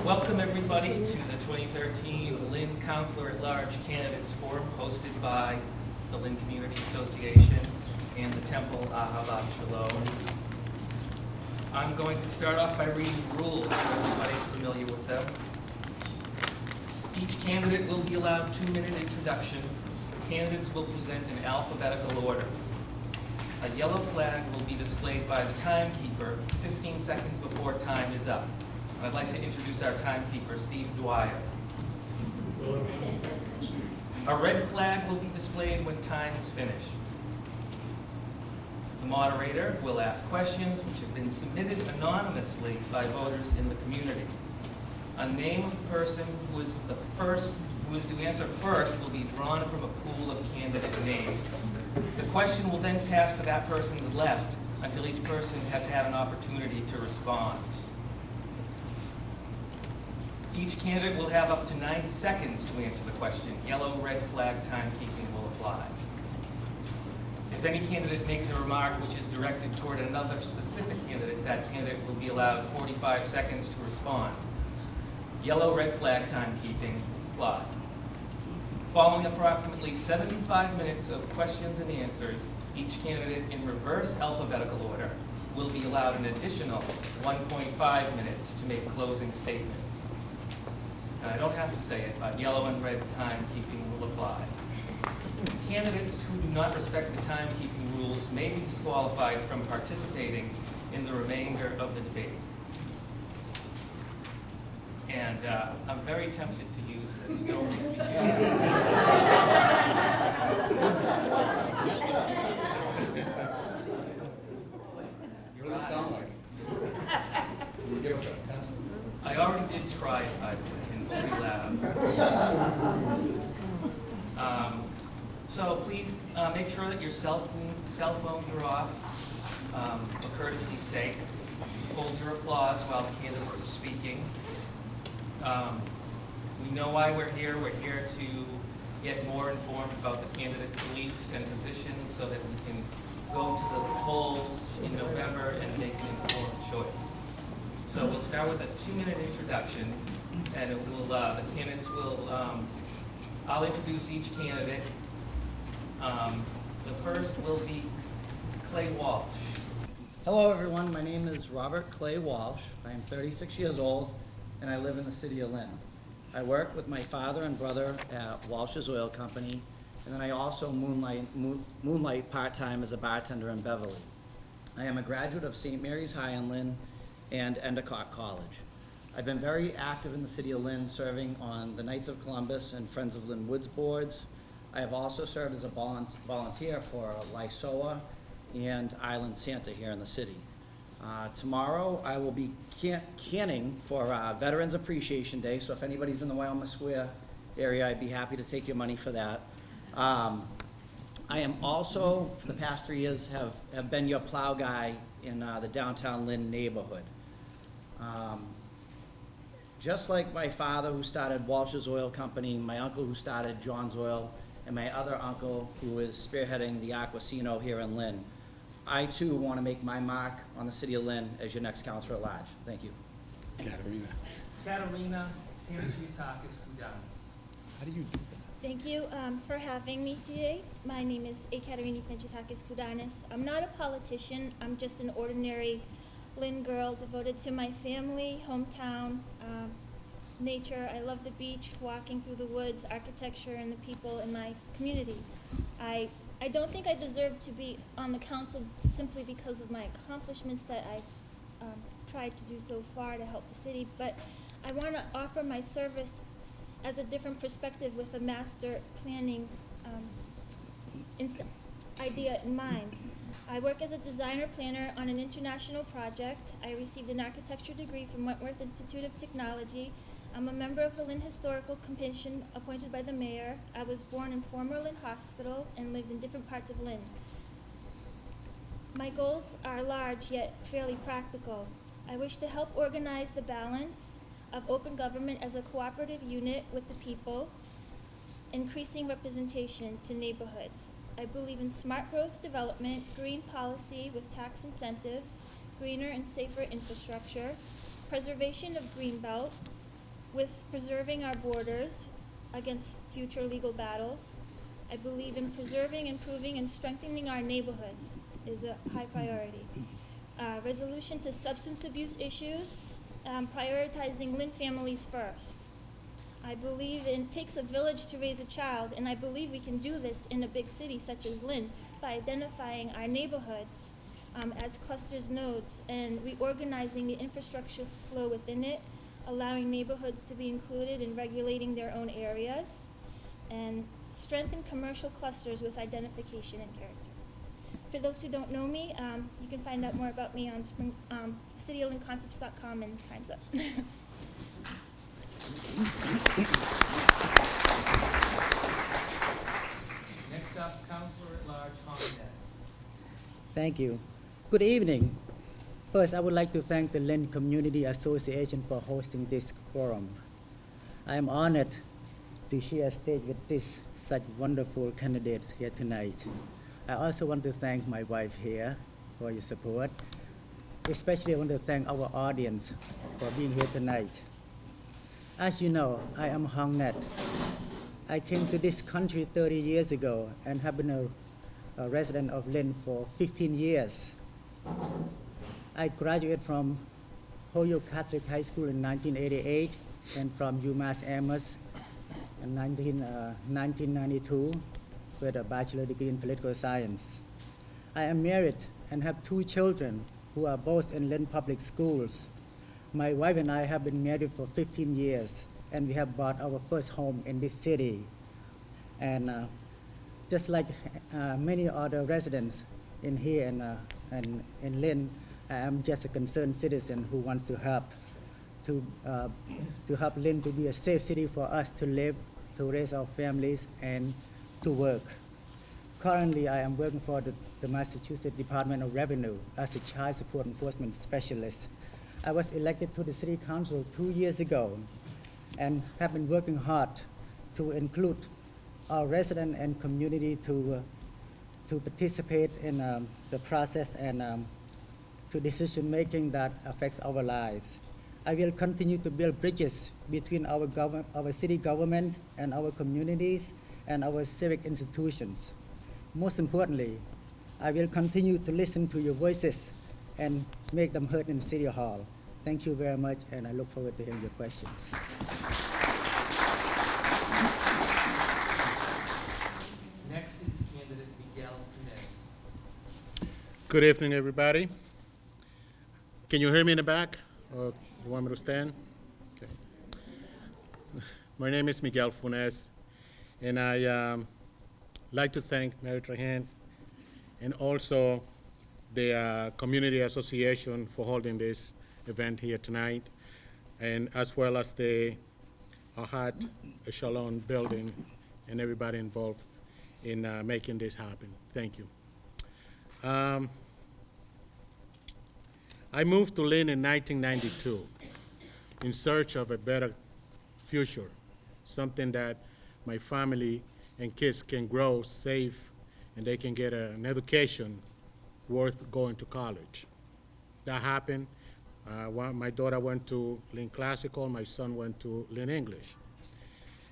Welcome everybody to the 2013 Lynn Councilor-At-Large Candidates Forum hosted by the Lynn Community Association and the Temple Ahavat Shalom. I'm going to start off by reading the rules so everybody's familiar with them. Each candidate will be allowed a 2-minute introduction. Candidates will present in alphabetical order. A yellow flag will be displayed by the timekeeper 15 seconds before time is up. I'd like to introduce our timekeeper, Steve Dwyer. A red flag will be displayed when time is finished. The moderator will ask questions which have been submitted anonymously by voters in the community. A name of the person who is to answer first will be drawn from a pool of candidate names. The question will then pass to that person's left until each person has had an opportunity to respond. Each candidate will have up to 90 seconds to answer the question. Yellow, red flag timekeeping will apply. If any candidate makes a remark which is directed toward another specific candidate, that candidate will be allowed 45 seconds to respond. Yellow, red flag timekeeping apply. Following approximately 75 minutes of questions and answers, each candidate in reverse alphabetical order will be allowed an additional 1.5 minutes to make closing statements. And I don't have to say it, but yellow and red timekeeping will apply. Candidates who do not respect the timekeeping rules may be disqualified from participating in the remainder of the debate. And I'm very tempted to use this. Don't make me. What does it sound like? Can you give us a test? I already did try it, by the way, and it's pretty loud. So please make sure that your cell phones are off for courtesy's sake. Hold your applause while the candidates are speaking. We know why we're here. We're here to get more informed about the candidates' beliefs and positions so that we can go to the polls in November and make an informed choice. So we'll start with a 2-minute introduction, and the candidates will, I'll introduce each candidate. The first will be Clay Walsh. Hello everyone, my name is Robert Clay Walsh. I am 36 years old and I live in the city of Lynn. I work with my father and brother at Walsh's Oil Company, and then I also moonlight part-time as a bartender in Beverly. I am a graduate of St. Mary's High in Lynn and Endicott College. I've been very active in the city of Lynn, serving on the Knights of Columbus and Friends of Lynn Woods boards. I have also served as a volunteer for LCA and Island Santa here in the city. Tomorrow I will be canning for Veterans Appreciation Day, so if anybody's in the Wyoming Square area, I'd be happy to take your money for that. I am also, for the past 3 years, have been your plow guy in the downtown Lynn neighborhood. Just like my father who started Walsh's Oil Company, my uncle who started John's Oil, and my other uncle who is spearheading the Aquasino here in Lynn, I too want to make my mark on the city of Lynn as your next Councilor-At-Large. Thank you. Katerina Hamzutakis Kudanis. How do you do that? Thank you for having me today. My name is Ekaterina Panchatakis Kudanis. I'm not a politician. I'm just an ordinary Lynn girl devoted to my family, hometown, nature. I love the beach, walking through the woods, architecture, and the people in my community. I don't think I deserve to be on the council simply because of my accomplishments that I've tried to do so far to help the city, but I want to offer my service as a different perspective with a master planning idea in mind. I work as a designer planner on an international project. I received an architecture degree from Wentworth Institute of Technology. I'm a member of the Lynn Historical Commission appointed by the mayor. I was born in former Lynn Hospital and lived in different parts of Lynn. My goals are large yet fairly practical. I wish to help organize the balance of open government as a cooperative unit with the people, increasing representation to neighborhoods. I believe in smart growth development, green policy with tax incentives, greener and safer infrastructure, preservation of greenbelt, with preserving our borders against future legal battles. I believe in preserving, improving, and strengthening our neighborhoods is a high priority. Resolution to substance abuse issues, prioritizing Lynn families first. I believe it takes a village to raise a child, and I believe we can do this in a big city such as Lynn by identifying our neighborhoods as clusters nodes and reorganizing the infrastructure flow within it, allowing neighborhoods to be included in regulating their own areas, and strengthen commercial clusters with identification and character. For those who don't know me, you can find out more about me on cityoflynnconcepts.com and Time's Up. Next up, Councilor-At-Large Honda. Thank you. Good evening. First, I would like to thank the Lynn Community Association for hosting this forum. I am honored to share a stage with such wonderful candidates here tonight. I also want to thank my wife here for your support. Especially I want to thank our audience for being here tonight. As you know, I am Hong Net. I came to this country 30 years ago and have been a resident of Lynn for 15 years. I graduated from Holyoke Catholic High School in 1988 and from UMass Amherst in 1992 with a bachelor degree in political science. I am married and have 2 children who are both in Lynn Public Schools. My wife and I have been married for 15 years, and we have bought our first home in this city. And just like many other residents in here and in Lynn, I am just a concerned citizen who wants to help Lynn to be a safe city for us to live, to raise our families, and to work. Currently, I am working for the Massachusetts Department of Revenue as a child support enforcement specialist. I was elected to the City Council 2 years ago and have been working hard to include our residents and community to participate in the process and to decision-making that affects our lives. I will continue to build bridges between our city government and our communities and our civic institutions. Most importantly, I will continue to listen to your voices and make them heard in City Hall. Thank you very much, and I look forward to hearing your questions. Next is candidate Miguel Funes. Good evening, everybody. Can you hear me in the back? Or you want me to stand? Okay. My name is Miguel Funes, and I like to thank Mary Trahan and also the Community Association for holding this event here tonight, and as well as the Ahat Echelon building and everybody involved in making this happen. Thank you. I moved to Lynn in 1992 in search of a better future, something that my family and kids can grow safe and they can get an education worth going to college. That happened. My daughter went to Lynn Classical, my son went to Lynn English.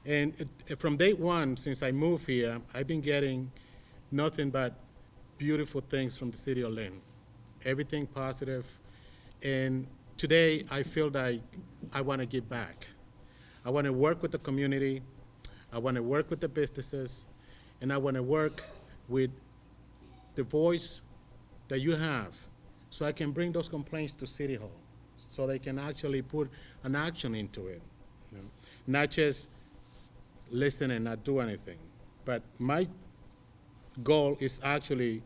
And from day one, since I moved here, I've been getting nothing but beautiful things from the city of Lynn. Everything positive. And today, I feel like I want to give back. I want to work with the community. I want to work with the businesses. And I want to work with the voice that you have so I can bring those complaints to City Hall so they can actually put an action into it. You know? Not just listen and not do anything. But my goal is actually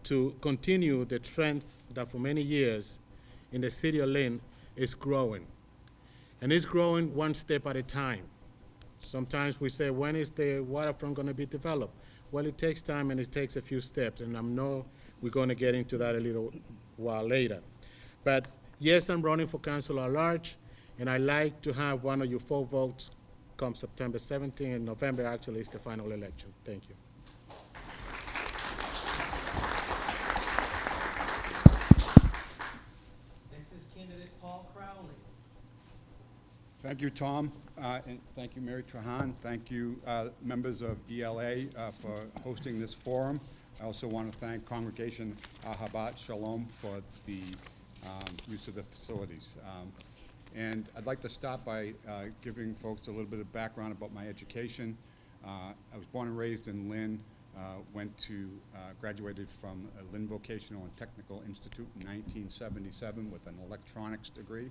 to continue the trend that for many years in the city of Lynn is growing. And it's growing one step at a time. Sometimes we say, when is the waterfront going to be developed? Well, it takes time and it takes a few steps, and I know we're going to get into that a little while later. But yes, I'm running for Councilor-At-Large, and I like to have one of your 4 votes come September 17th, and November actually is the final election. Thank you. Next is candidate Paul Crowley. Thank you, Tom, and thank you, Mary Trahan. Thank you, members of ELA, for hosting this forum. I also want to thank Congregation Ahabat Shalom for the use of the facilities. And I'd like to start by giving folks a little bit of background about my education. I was born and raised in Lynn, graduated from Lynn Vocational and Technical Institute in 1977 with an electronics degree.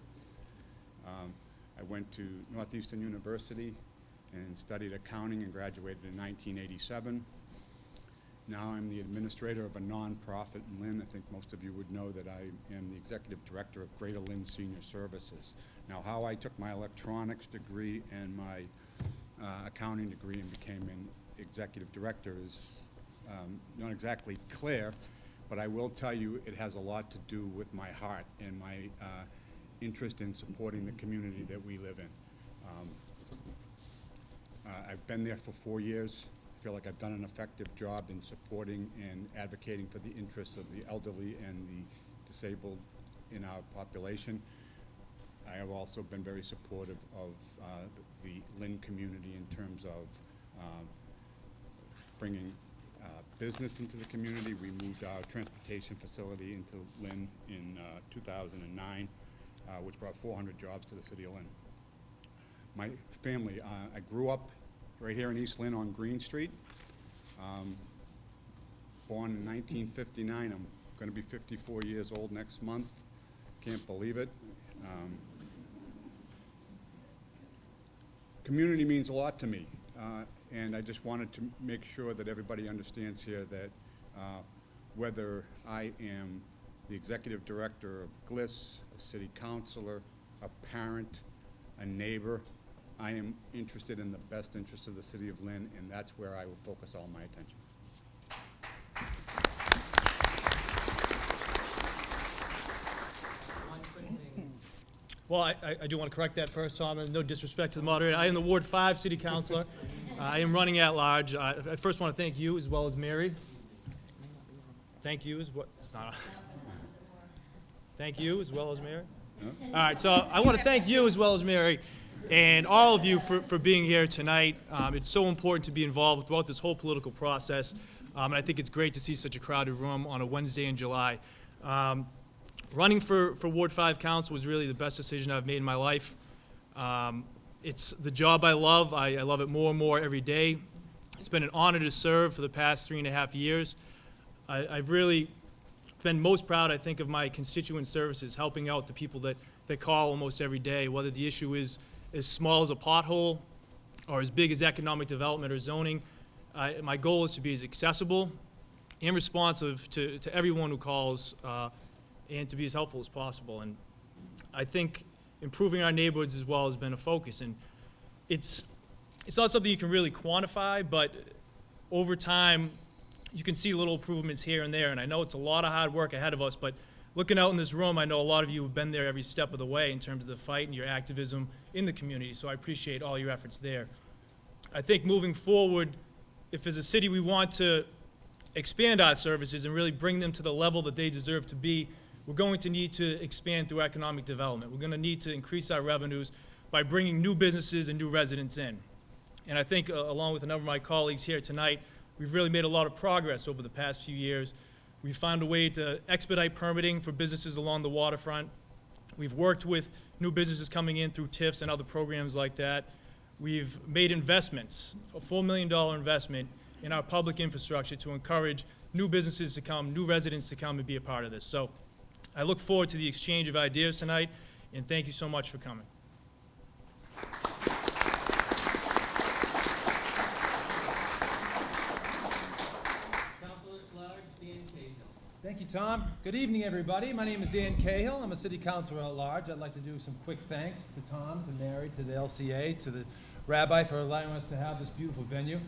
I went to Northeastern University and studied accounting and graduated in 1987. Now I'm the administrator of a nonprofit in Lynn. I think most of you would know that I am the executive director of Greater Lynn Senior Services. Now, how I took my electronics degree and my accounting degree and became an executive director is not exactly clear, but I will tell you it has a lot to do with my heart and my interest in supporting the community that we live in. I've been there for 4 years. I feel like I've done an effective job in supporting and advocating for the interests of the elderly and the disabled in our population. I have also been very supportive of the Lynn community in terms of bringing business into the community. We moved our transportation facility into Lynn in 2009, which brought 400 jobs to the city of Lynn. My family, I grew up right here in East Lynn on Green Street. Born in 1959, I'm going to be 54 years old next month. Can't believe it. Community means a lot to me, and I just wanted to make sure that everybody understands here that whether I am the executive director of GLIS, a city councilor, a parent, a neighbor, I am interested in the best interest of the city of Lynn, and that's where I will focus all my attention. One quick thing. Well, I do want to correct that first, Tom, and no disrespect to the moderator. I am the Ward 5 City Councilor. I am running at large. I first want to thank you as well as Mary. Thank you as well. Thank you as well as Mary. All right, so I want to thank you as well as Mary and all of you for being here tonight. It's so important to be involved throughout this whole political process, and I think it's great to see such a crowded room on a Wednesday in July. Running for Ward 5 Council was really the best decision I've made in my life. It's the job I love. I love it more and more every day. It's been an honor to serve for the past 3.5 years. I've really been most proud, I think, of my constituent services, helping out the people that call almost every day, whether the issue is as small as a pothole or as big as economic development or zoning. My goal is to be as accessible and responsive to everyone who calls, and to be as helpful as possible. And I think improving our neighborhoods as well has been a focus. And it's not something you can really quantify, but over time, you can see little improvements here and there. And I know it's a lot of hard work ahead of us, but looking out in this room, I know a lot of you have been there every step of the way in terms of the fight and your activism in the community. So I appreciate all your efforts there. I think moving forward, if as a city we want to expand our services and really bring them to the level that they deserve to be, we're going to need to expand through economic development. We're going to need to increase our revenues by bringing new businesses and new residents in. And I think, along with a number of my colleagues here tonight, we've really made a lot of progress over the past few years. We've found a way to expedite permitting for businesses along the waterfront. We've worked with new businesses coming in through TIFs and other programs like that. We've made investments, a $4 million investment in our public infrastructure to encourage new businesses to come, new residents to come and be a part of this. So I look forward to the exchange of ideas tonight, and thank you so much for coming. Councilor-At-Large, Dan Cahill. Thank you, Tom. Good evening, everybody. My name is Dan Cahill. I'm a city councilor at large. I'd like to do some quick thanks to Tom, to Mary, to the LCA, to the rabbi for allowing us to have this beautiful venue.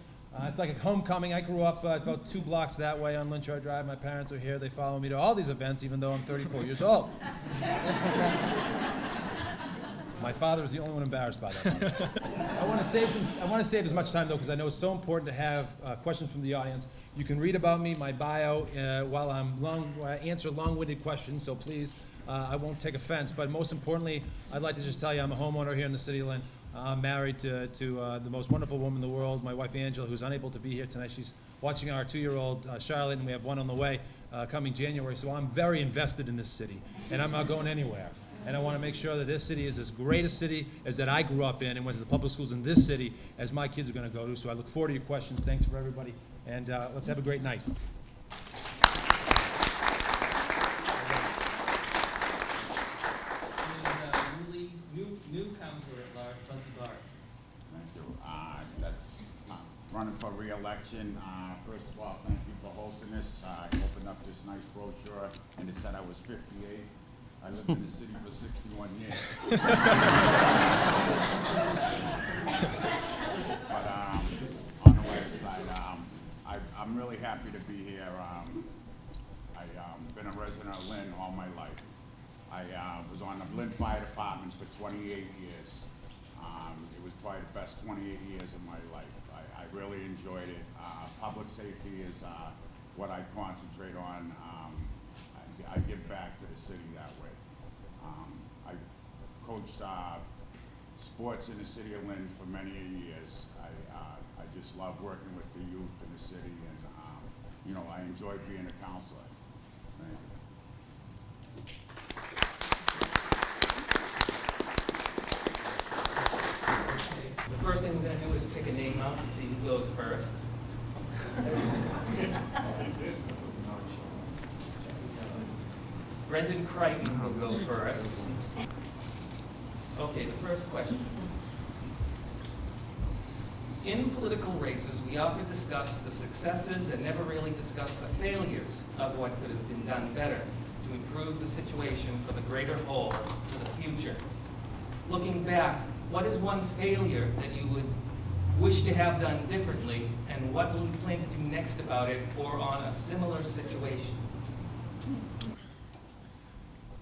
It's like a homecoming. I grew up about 2 blocks that way on Lynchard Drive. My parents are here. They follow me to all these events, even though I'm 34 years old. My father is the only one embarrassed by that. I want to save as much time, though, because I know it's so important to have questions from the audience. You can read about me, my bio, while I answer long-winded questions, so please I won't take offense, but most importantly, I'd like to just tell you I'm a homeowner here in the city of Lynn. I'm married to the most wonderful woman in the world, my wife Angela, who's unable to be here tonight. She's watching our 2-year-old Charlotte, and we have one on the way coming January. So I'm very invested in this city, and I'm not going anywhere. And I want to make sure that this city is as great a city as that I grew up in and went to the public schools in this city as my kids are going to go to. So I look forward to your questions. Thanks for everybody, and let's have a great night. New Councilor-at-Large, Buzzy Bart. Thank you. That's running for re-election. First of all, thank you for hosting this. I opened up this nice brochure, and it said I was 58. I lived in the city for 61 years. But on the website, I'm really happy to be here. I've been a resident of Lynn all my life. I was on the Lynn Fire Department for 28 years. It was probably the best 28 years of my life. I really enjoyed it. Public safety is what I concentrate on. I give back to the city that way. I coached sports in the city of Lynn for many years. I just love working with the youth in the city, and you know, I enjoy being a counselor. Thank you. The first thing we're going to do is pick a name out to see who goes first. Brendan Crichton will go first. Okay, the first question. In political races, we often discuss the successes and never really discuss the failures of what could have been done better to improve the situation for the greater whole for the future. Looking back, what is one failure that you would wish to have done differently, and what will you plan to do next about it or on a similar situation?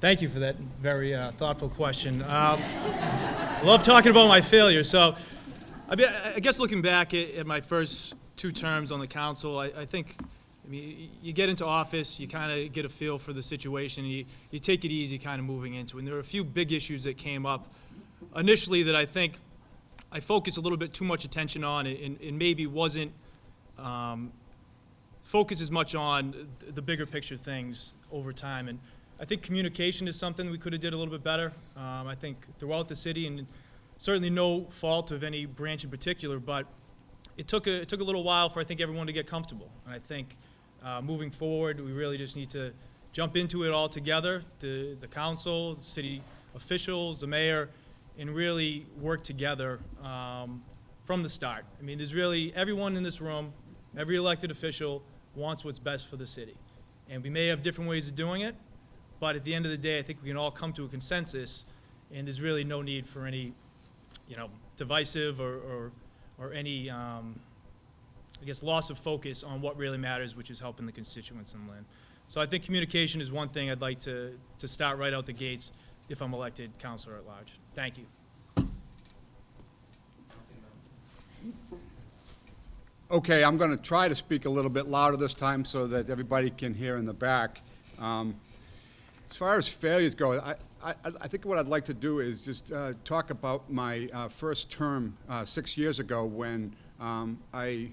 Thank you for that very thoughtful question. Love talking about my failures. So, I mean, I guess looking back at my first 2 terms on the council, I think, I mean, you get into office, you kind of get a feel for the situation, and you take it easy kind of moving into it. And there were a few big issues that came up initially that I think I focused a little bit too much attention on, and maybe wasn't focused as much on the bigger picture things over time. And I think communication is something we could have did a little bit better. I think throughout the city, and certainly no fault of any branch in particular, but it took a little while for, I think, everyone to get comfortable. And I think moving forward, we really just need to jump into it all together, the council, the city officials, the mayor, and really work together from the start. I mean, there's really, everyone in this room, every elected official wants what's best for the city. And we may have different ways of doing it, but at the end of the day, I think we can all come to a consensus, and there's really no need for any, you know, divisive or any, I guess, loss of focus on what really matters, which is helping the constituents in Lynn. So I think communication is one thing I'd like to start right out the gates if I'm elected Councilor-at-Large. Thank you. Okay, I'm going to try to speak a little bit louder this time so that everybody can hear in the back. As far as failures go, I think what I'd like to do is just talk about my first term 6 years ago when I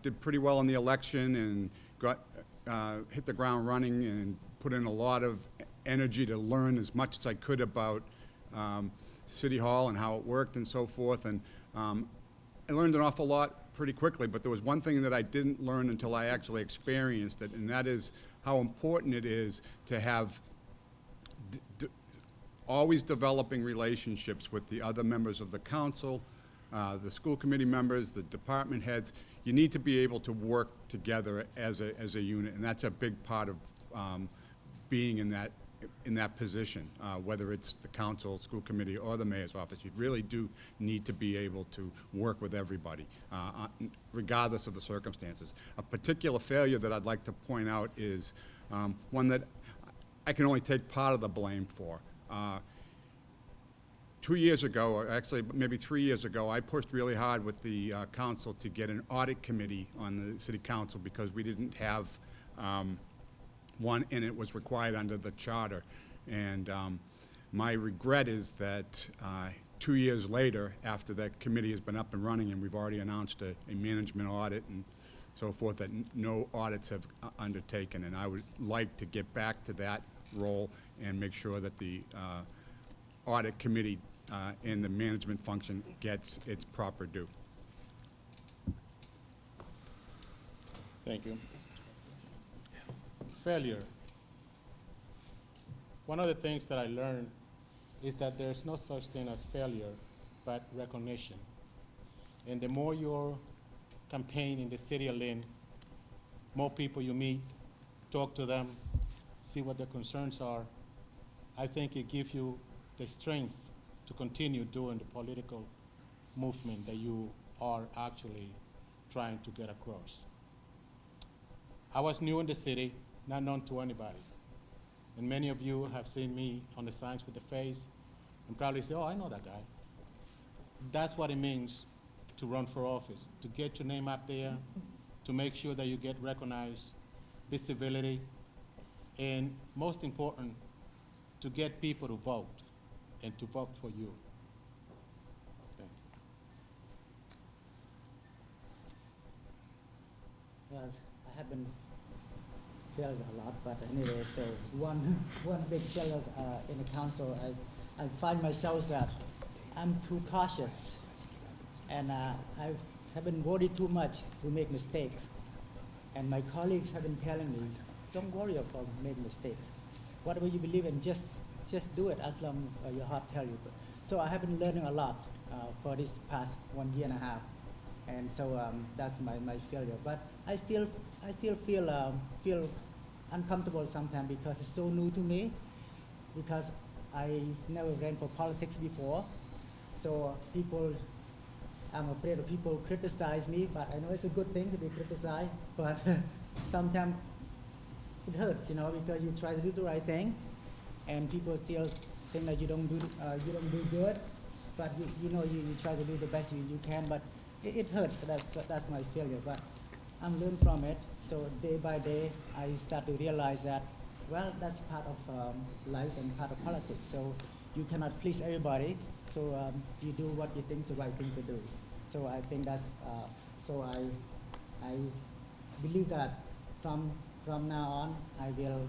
did pretty well in the election and got hit the ground running and put in a lot of energy to learn as much as I could about City Hall and how it worked and so forth. And I learned an awful lot pretty quickly, but there was one thing that I didn't learn until I actually experienced it, and that is how important it is to have always developing relationships with the other members of the council, the school committee members, the department heads. You need to be able to work together as a unit, and that's a big part of being in that position, whether it's the council, school committee, or the mayor's office. You really do need to be able to work with everybody, regardless of the circumstances. A particular failure that I'd like to point out is one that I can only take part of the blame for. 2 years ago, or actually maybe 3 years ago, I pushed really hard with the council to get an audit committee on the city council because we didn't have one, and it was required under the charter. And my regret is that 2 years later, after that committee has been up and running and we've already announced a management audit and so forth, that no audits have undertaken. And I would like to get back to that role and make sure that the audit committee and the management function gets its proper due. Thank you. Failure. One of the things that I learned is that there's no such thing as failure, but recognition. And the more you campaign in the city of Lynn, more people you meet, talk to them, see what their concerns are, I think it gives you the strength to continue doing the political movement that you are actually trying to get across. I was new in the city, not known to anybody. And many of you have seen me on the signs with the face and probably say, oh, I know that guy. That's what it means to run for office, to get your name up there, to make sure that you get recognized, visibility, and most important, to get people to vote and to vote for you. Thank you. Yes, I have been failed a lot, but anyway, so one big failure in the council, I find myself that I'm too cautious, and I haven't worried too much to make mistakes. And my colleagues have been telling me, don't worry about making mistakes. Whatever you believe in, just do it as long as your heart tells you. So I have been learning a lot for this past 1.5 years. And so that's my failure. But I still feel uncomfortable sometimes because it's so new to me, because I never ran for politics before. So I'm afraid of people criticize me, but I know it's a good thing to be criticized, but sometimes it hurts, you know, because you try to do the right thing, and people still think that you don't do good, but you try to do the best you can, but it hurts. That's my failure, but I'm learning from it. So day by day, I start to realize that, well, that's part of life and part of politics. So you cannot please everybody. So you do what you think is the right thing to do. So I think that's, so I believe that from now on, I will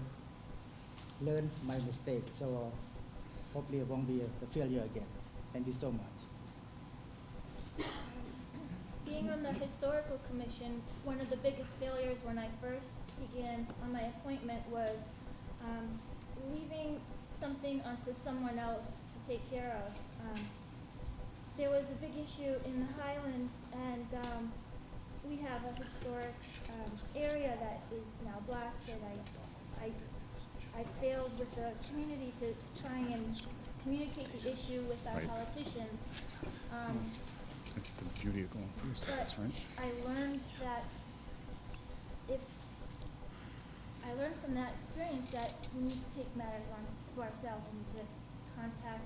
learn my mistakes. So hopefully it won't be a failure again. Thank you so much. Being on the historical commission, one of the biggest failures when I first began on my appointment was leaving something onto someone else to take care of. There was a big issue in the Highlands, and we have a historic area that is now blasted. I failed with the community to try and communicate the issue with our Right. politicians. That's the beauty of going through But steps, right? I learned from that experience that we need to take matters to ourselves. We need to contact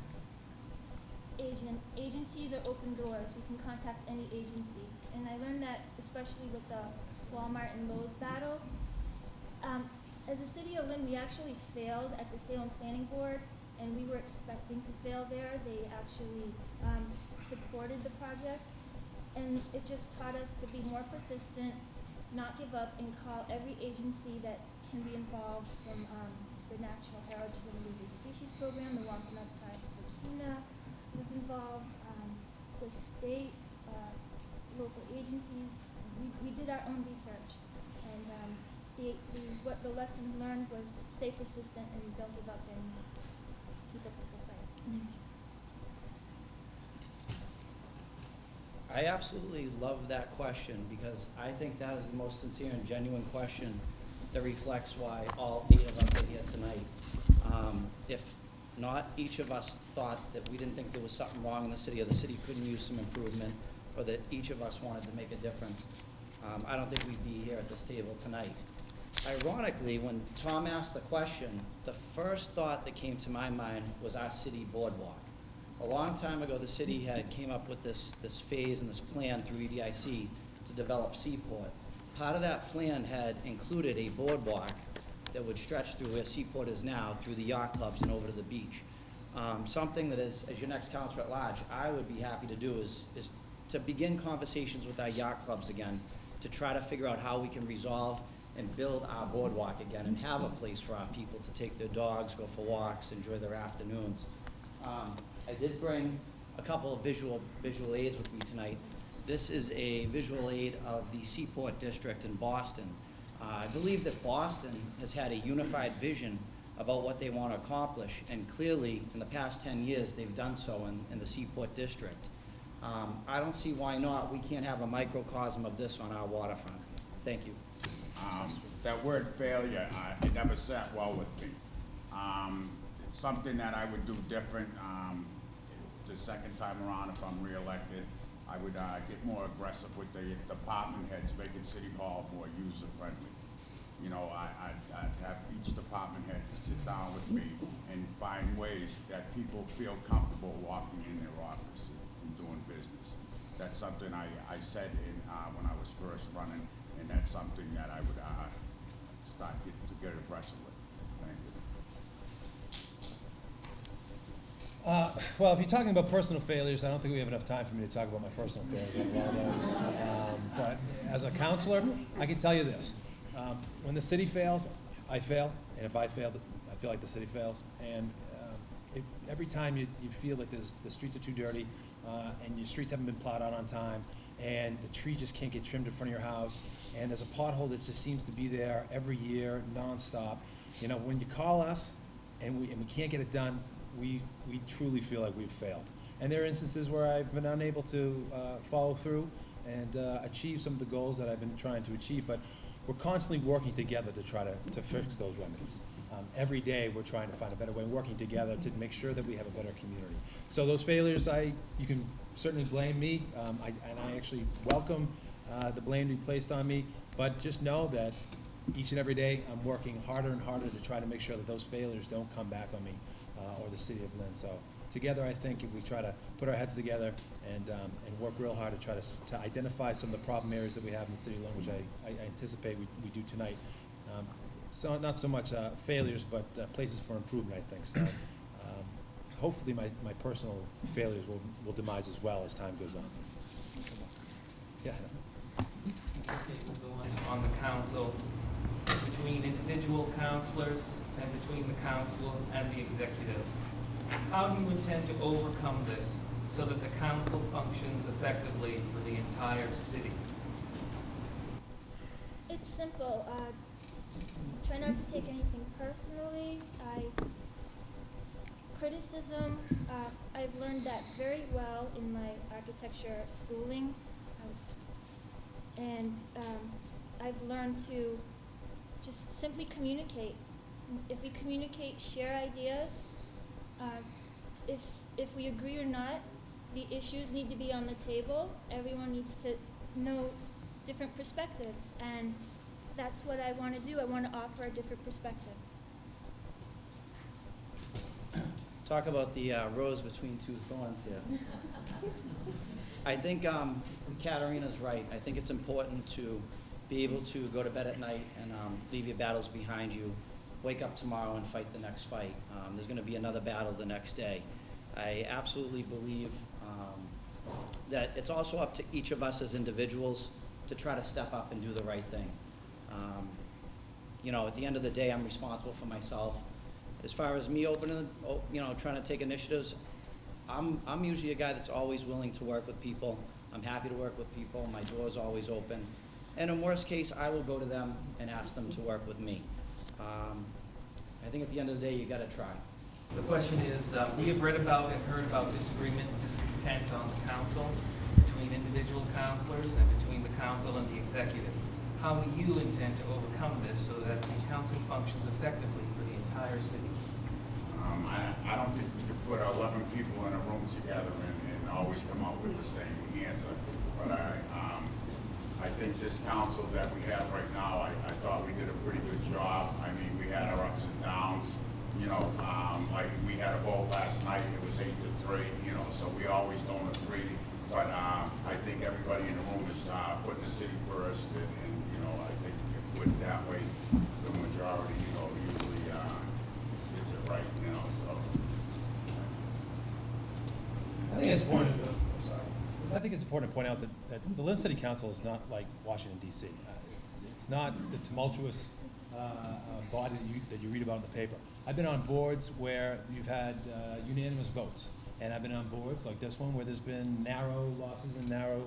agencies or open doors. We can contact any agency. And I learned that especially with the Walmart and Lowe's battle. As a city of Lynn, we actually failed at the Salem Planning Board, and we were expecting to fail there. They actually supported the project, and it just taught us to be more persistent, not give up, and call every agency that can be involved, from the National Heritage and Endangered Species Program, the Wampanoag Tribe of Wakina was involved, the state, local agencies. We did our own research, and what the lesson learned was stay persistent and don't give up and keep up with the fight. I absolutely love that question, because I think that is the most sincere and genuine question that reflects why all 8 of us are here tonight. If not each of us thought that we didn't think there was something wrong in the city, or the city couldn't use some improvement, or that each of us wanted to make a difference, I don't think we'd be here at this table tonight. Ironically, when Tom asked the question, the first thought that came to my mind was our city boardwalk. A long time ago, the city came up with this phase and this plan through EDIC to develop Seaport. Part of that plan had included a boardwalk that would stretch through where Seaport is now, through the yacht clubs and over to the beach. Something that is, as your next Councilor-at-Large, I would be happy to do is to begin conversations with our yacht clubs again, to try to figure out how we can resolve and build our boardwalk again and have a place for our people to take their dogs, go for walks, enjoy their afternoons. I did bring a couple of visual aids with me tonight. This is a visual aid of the Seaport District in Boston. I believe that Boston has had a unified vision about what they want to accomplish, and clearly, in the past 10 years, they've done so in the Seaport District. I don't see why not. We can't have a microcosm of this on our waterfront. Thank you. That word failure, it never sat well with me. It's something that I would do different. The second time around, if I'm reelected, I would get more aggressive with the department heads, making City Hall more user-friendly. You know, I'd have each department head sit down with me and find ways that people feel comfortable walking in their office and doing business. That's something I said when I was first running, and that's something that I would start to get aggressive with. Thank you. Well, if you're talking about personal failures, I don't think we have enough time for me to talk about my personal failures. I have a lot of those. But as a counselor, I can tell you this. When the city fails, I fail. And if I fail, I feel like the city fails. And if every time you feel like the streets are too dirty and your streets haven't been plowed out on time and the tree just can't get trimmed in front of your house and there's a pothole that just seems to be there every year, nonstop, you know, when you call us and we can't get it done, we truly feel like we've failed. And there are instances where I've been unable to follow through and achieve some of the goals that I've been trying to achieve, but we're constantly working together to try to fix those remedies. Every day we're trying to find a better way, working together to make sure that we have a better community. So those failures, you can certainly blame me, and I actually welcome the blame to be placed on me, but just know that each and every day I'm working harder and harder to try to make sure that those failures don't come back on me or the city of Lynn. So together, I think if we try to put our heads together and work real hard to try to identify some of the problem areas that we have in the city of Lynn, which I anticipate we do tonight. So not so much failures, but places for improvement, I think. So hopefully my personal failures will demise as well as time goes on. Yeah. Okay, we'll go on the council, between individual councilors and between the council and the executive. How do you intend to overcome this so that the council functions effectively for the entire city? It's simple. Try not to take anything personally. Criticism, I've learned that very well in my architecture schooling. And I've learned to just simply communicate. If we communicate, share ideas, if we agree or not, the issues need to be on the table. Everyone needs to know different perspectives, and that's what I want to do. I want to offer a different perspective. Talk about the rose between two thorns here. I think Katarina's right. I think it's important to be able to go to bed at night and leave your battles behind you, wake up tomorrow and fight the next fight. There's going to be another battle the next day. I absolutely believe that it's also up to each of us as individuals to try to step up and do the right thing. You know, at the end of the day, I'm responsible for myself. As far as me trying to take initiatives, I'm usually a guy that's always willing to work with people. I'm happy to work with people. My door's always open. And in worst case, I will go to them and ask them to work with me. I think at the end of the day, you gotta try. The question is, we have read about and heard about disagreement, discontent on the council between individual councilors and between the council and the executive. How do you intend to overcome this so that the council functions effectively for the entire city? I don't think we could put 11 people in a room together and always come up with the same answer. But I think this council that we have right now, I thought we did a pretty good job. I mean, we had our ups and downs. You know, like we had a vote last night, it was 8-3, you know, so we always don't agree. But I think everybody in the room is putting the city first, and you know, I think if you put it that way, the majority, you know, important. I think it's important to point out that the Lynn City Council is not like Washington D.C. It's not the tumultuous body that you read about in the paper. I've been on boards where you've had unanimous votes, and I've been on boards like this one where there's been narrow losses and narrow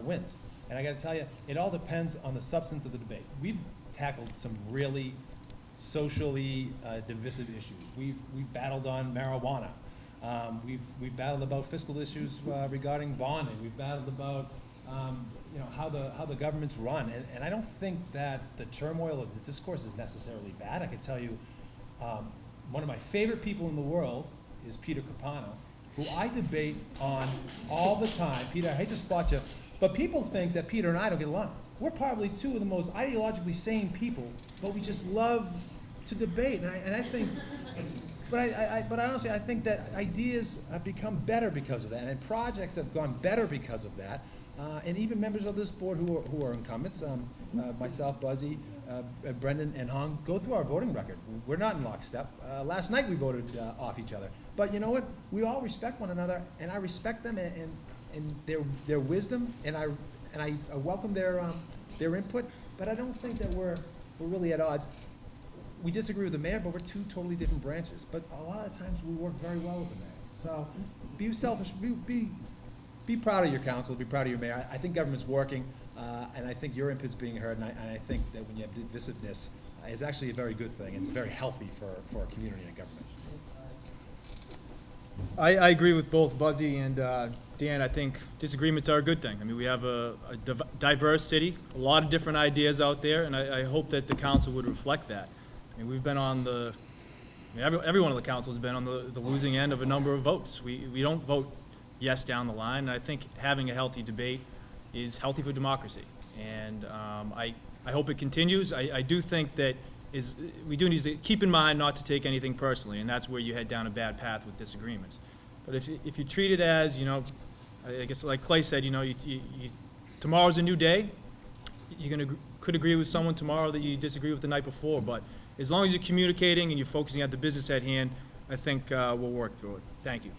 wins. And I got to tell you, it all depends on the substance of the debate. We've tackled some really socially divisive issues. We've battled on marijuana. We've battled about fiscal issues regarding bonding. We've battled about how the government's run. And I don't think that the turmoil of the discourse is necessarily bad. I can tell you, one of my favorite people in the world is Peter Capano, who I debate on all the time. Peter, I hate to spot you, but people think that Peter and I don't get along. We're probably two of the most ideologically sane people, but we just love to debate. And I think, but honestly, I think that ideas have become better because of that, and projects have gone better because of that. And even members of this board who are incumbents, myself, Buzzy, Brendan, and Hong, go through our voting record. We're not in lockstep. Last night we voted off each other. But you know what? We all respect one another, and I respect them and their wisdom, and I welcome their input. But I don't think that we're really at odds. We disagree with the mayor, but we're two totally different branches. But a lot of times we work very well with the mayor. So be selfish. Be proud of your council. Be proud of your mayor. I think government's working, and I think your input's being heard. And I think that when you have divisiveness, it's actually a very good thing. It's very healthy for a community and government. I agree with both Buzzy and Dan. I think disagreements are a good thing. I mean, we have a diverse city, a lot of different ideas out there, and I hope that the council would reflect that. I mean, we've been on every one of the councils has been on the losing end of a number of votes. We don't vote yes down the line, and I think having a healthy debate is healthy for democracy. And I hope it continues. I do think that we do need to keep in mind not to take anything personally, and that's where you head down a bad path with disagreements. But if you treat it as, I guess like Clay said, tomorrow's a new day. Could agree with someone tomorrow that you disagree with the night before, but as long as you're communicating and you're focusing on the business at hand, I think we'll work through it. Thank you.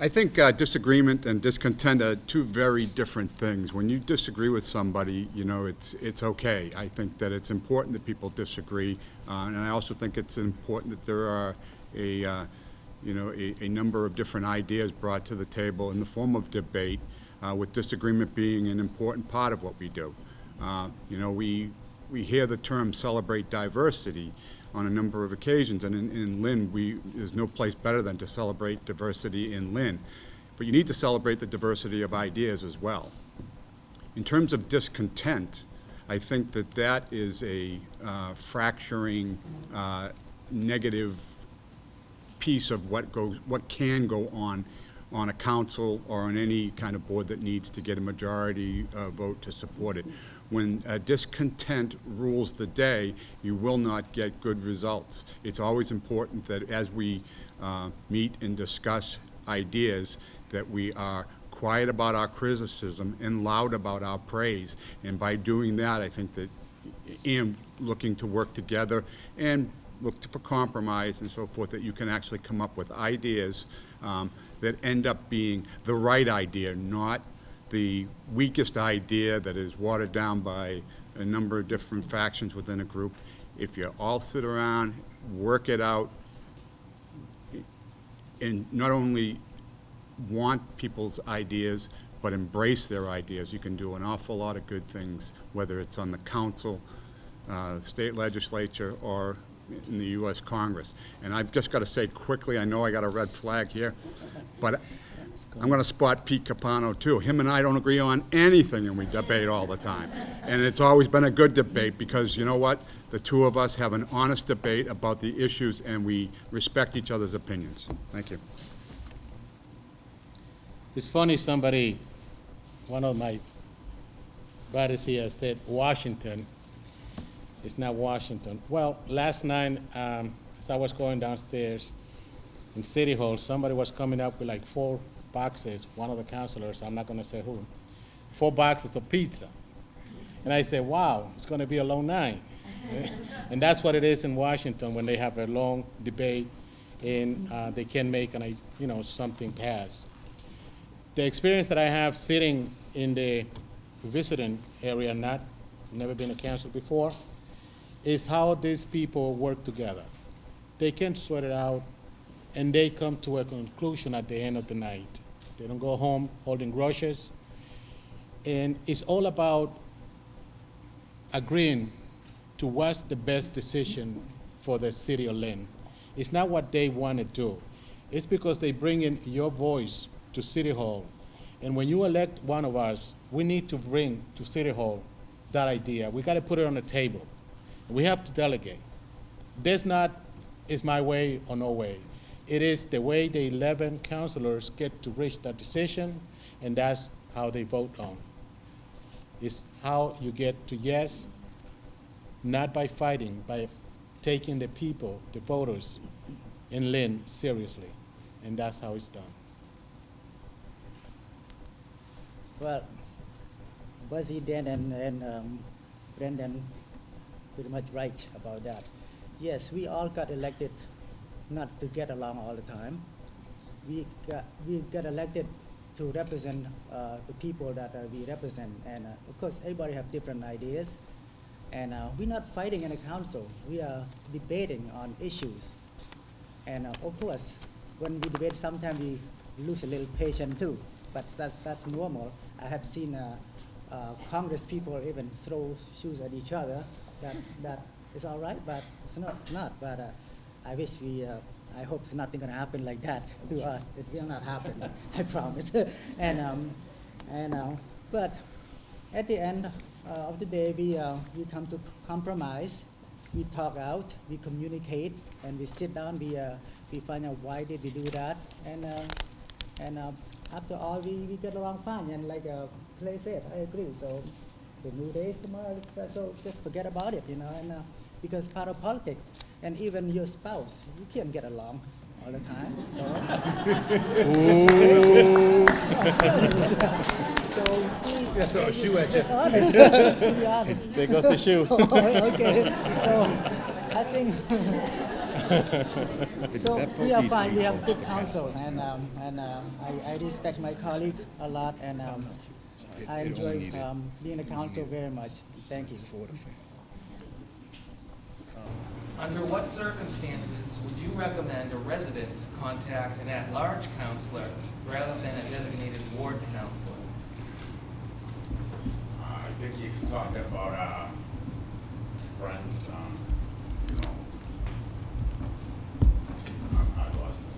I think disagreement and discontent are two very different things. When you disagree with somebody, it's okay. I think that it's important that people disagree, and I also think it's important that there are a number of different ideas brought to the table in the form of debate, with disagreement being an important part of what we do. We hear the term celebrate diversity on a number of occasions, and in Lynn, there's no place better than to celebrate diversity in Lynn. But you need to celebrate the diversity of ideas as well. In terms of discontent, I think that is a fracturing, negative piece of what can go on a council or on any kind of board that needs to get a majority vote to support it. When discontent rules the day, you will not get good results. It's always important that as we meet and discuss ideas, that we are quiet about our criticism and loud about our praise. And by doing that, I think that, and looking to work together and look for compromise and so forth, that you can actually come up with ideas that end up being the right idea, not the weakest idea that is watered down by a number of different factions within a group. If you all sit around, work it out, and not only want people's ideas, but embrace their ideas, you can do an awful lot of good things, whether it's on the council, state legislature, or in the U.S. Congress. And I've just got to say quickly, I know I got a red flag here, but I'm going to spot Pete Capano too. Him and I don't agree on anything, and we debate all the time. And it's always been a good debate because, you know what? The two of us have an honest debate about the issues, and we respect each other's opinions. Thank you. It's funny, one of my brothers here said Washington. It's not Washington. Well, last night, as I was going downstairs in City Hall, somebody was coming up with like 4 boxes, one of the councilors, I'm not going to say who, 4 boxes of pizza. And I said, wow, it's going to be a long night. And that's what it is in Washington when they have a long debate. and they can make something pass. The experience that I have sitting in the visiting area, never been a council before, is how these people work together. They can sweat it out, and they come to a conclusion at the end of the night. They don't go home holding grudges, and it's all about agreeing to what's the best decision for the city of Lynn. It's not what they want to do. It's because they bring in your voice to City Hall. And when you elect one of us, we need to bring to City Hall that idea. We got to put it on the table. We have to delegate. This not is my way or no way. It is the way the 11 councilors get to reach that decision, and that's how they vote on. It's how you get to yes, not by fighting, by taking the people, the voters in Lynn seriously. And that's how it's done. Well, Buzzy, Dan, and Brendan pretty much right about that. Yes, we all got elected not to get along all the time. We got elected to represent the people that we represent, and of course, everybody have different ideas. And we're not fighting in the council. We are debating on issues. And of course, when we debate, sometimes we lose a little patience too. But that's normal. I have seen Congress people even throw shoes at each other. That is all right, but it's not. But I wish I hope it's nothing gonna happen like that to us. It will not happen, I promise. But at the end of the day, we come to compromise. We talk out, we communicate, and we sit down. We find out why did we do that, and after all, we get along fine. And like Clay said, I agree. So the new day tomorrow, so just forget about it, and because part of politics, and even your spouse, you can't get along all the time. So Throw a shoe at you. just honest. Be honest. There goes the shoe. Okay, so I think so we are fine. We have good counsel, and I respect my colleagues a lot, and I enjoy being a council very much. Thank you. Under what circumstances would you recommend a resident contact an at-large counselor rather than a designated ward counselor? I think you're talking about friends, you know. I lost the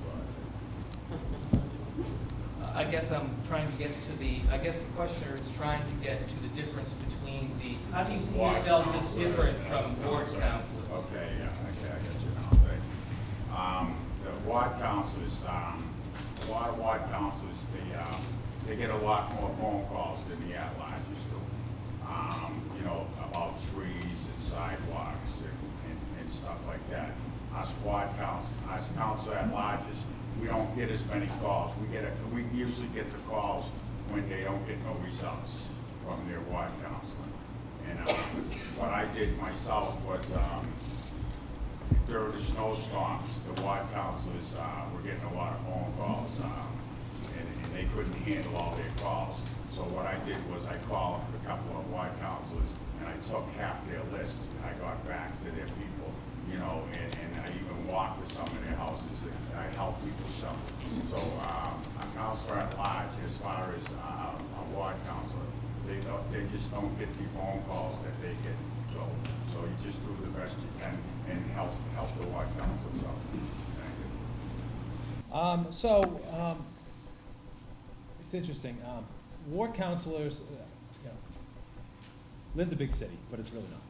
thought. I guess I'm trying to get to I guess the questioner is trying to get to the difference between how do you see yourselves as different from ward counselors? Okay, yeah, okay, I get you now, thank you. The ward counselors, a lot of ward counselors, they get a lot more phone calls than the at-larges do. You know, about trees and sidewalks and stuff like that. Us ward counselors, us council-at-larges, we don't get as many calls. We usually get the calls when they don't get no results from their ward counselor. And what I did myself was during the snowstorms, the ward counselors were getting a lot of phone calls, and they couldn't handle all their calls. So what I did was I called a couple of ward counselors, and I took half their list, and I got back to their people, you know, and I even walked to some of their houses, and I helped people some. So a counselor-at-large, as far as a ward counselor, they just don't get the phone calls that they get. So you just do the best you can and help the ward counselors out. Thank you. It's interesting. Ward counselors, you know, Lynn's a big city, but it's really not.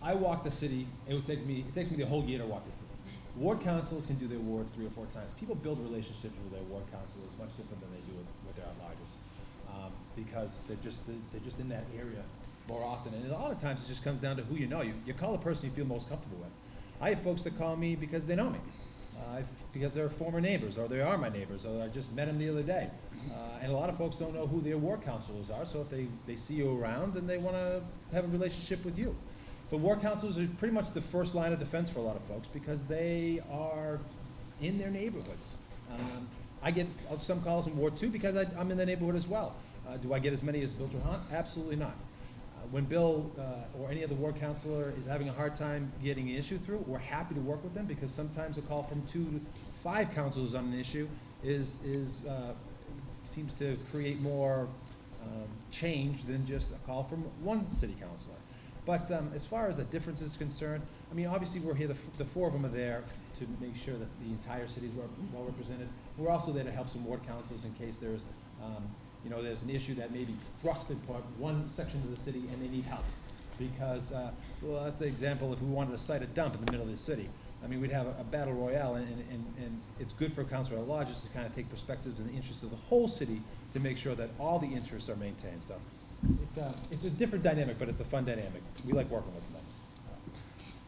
I walk the city, it takes me the whole year to walk the city. Ward councils can do their wards 3 or 4 times. People build relationships with their ward councilors much different than they do with their at-larges, because they're just in that area more often. And a lot of times it just comes down to who you know. You call the person you feel most comfortable with. I have folks that call me because they know me, because they're former neighbors, or they are my neighbors, or I just met them the other day. And a lot of folks don't know who their ward councilors are, so if they see you around, then they want to have a relationship with you. But ward councilors are pretty much the first line of defense for a lot of folks, because they are in their neighborhoods. I get some calls in Ward 2 because I'm in the neighborhood as well. Do I get as many as Bill Trahant? Absolutely not. When Bill or any other ward councilor is having a hard time getting an issue through, we're happy to work with them, because sometimes a call from 2 to 5 councilors on an issue seems to create more change than just a call from one city councilor. But as far as the difference is concerned, I mean, obviously we're here, the 4 of them are there to make sure that the entire city is well represented. We're also there to help some ward councils in case there's, there's an issue that may be thrust upon one section of the city and they need help. Because, well, that's an example, if we wanted to site a dump in the middle of the city. I mean, we'd have a battle royale, and it's good for Councilor-At-Large just to kind of take perspectives in the interest of the whole city to make sure that all the interests are maintained. So it's a different dynamic, but it's a fun dynamic. We like working with them.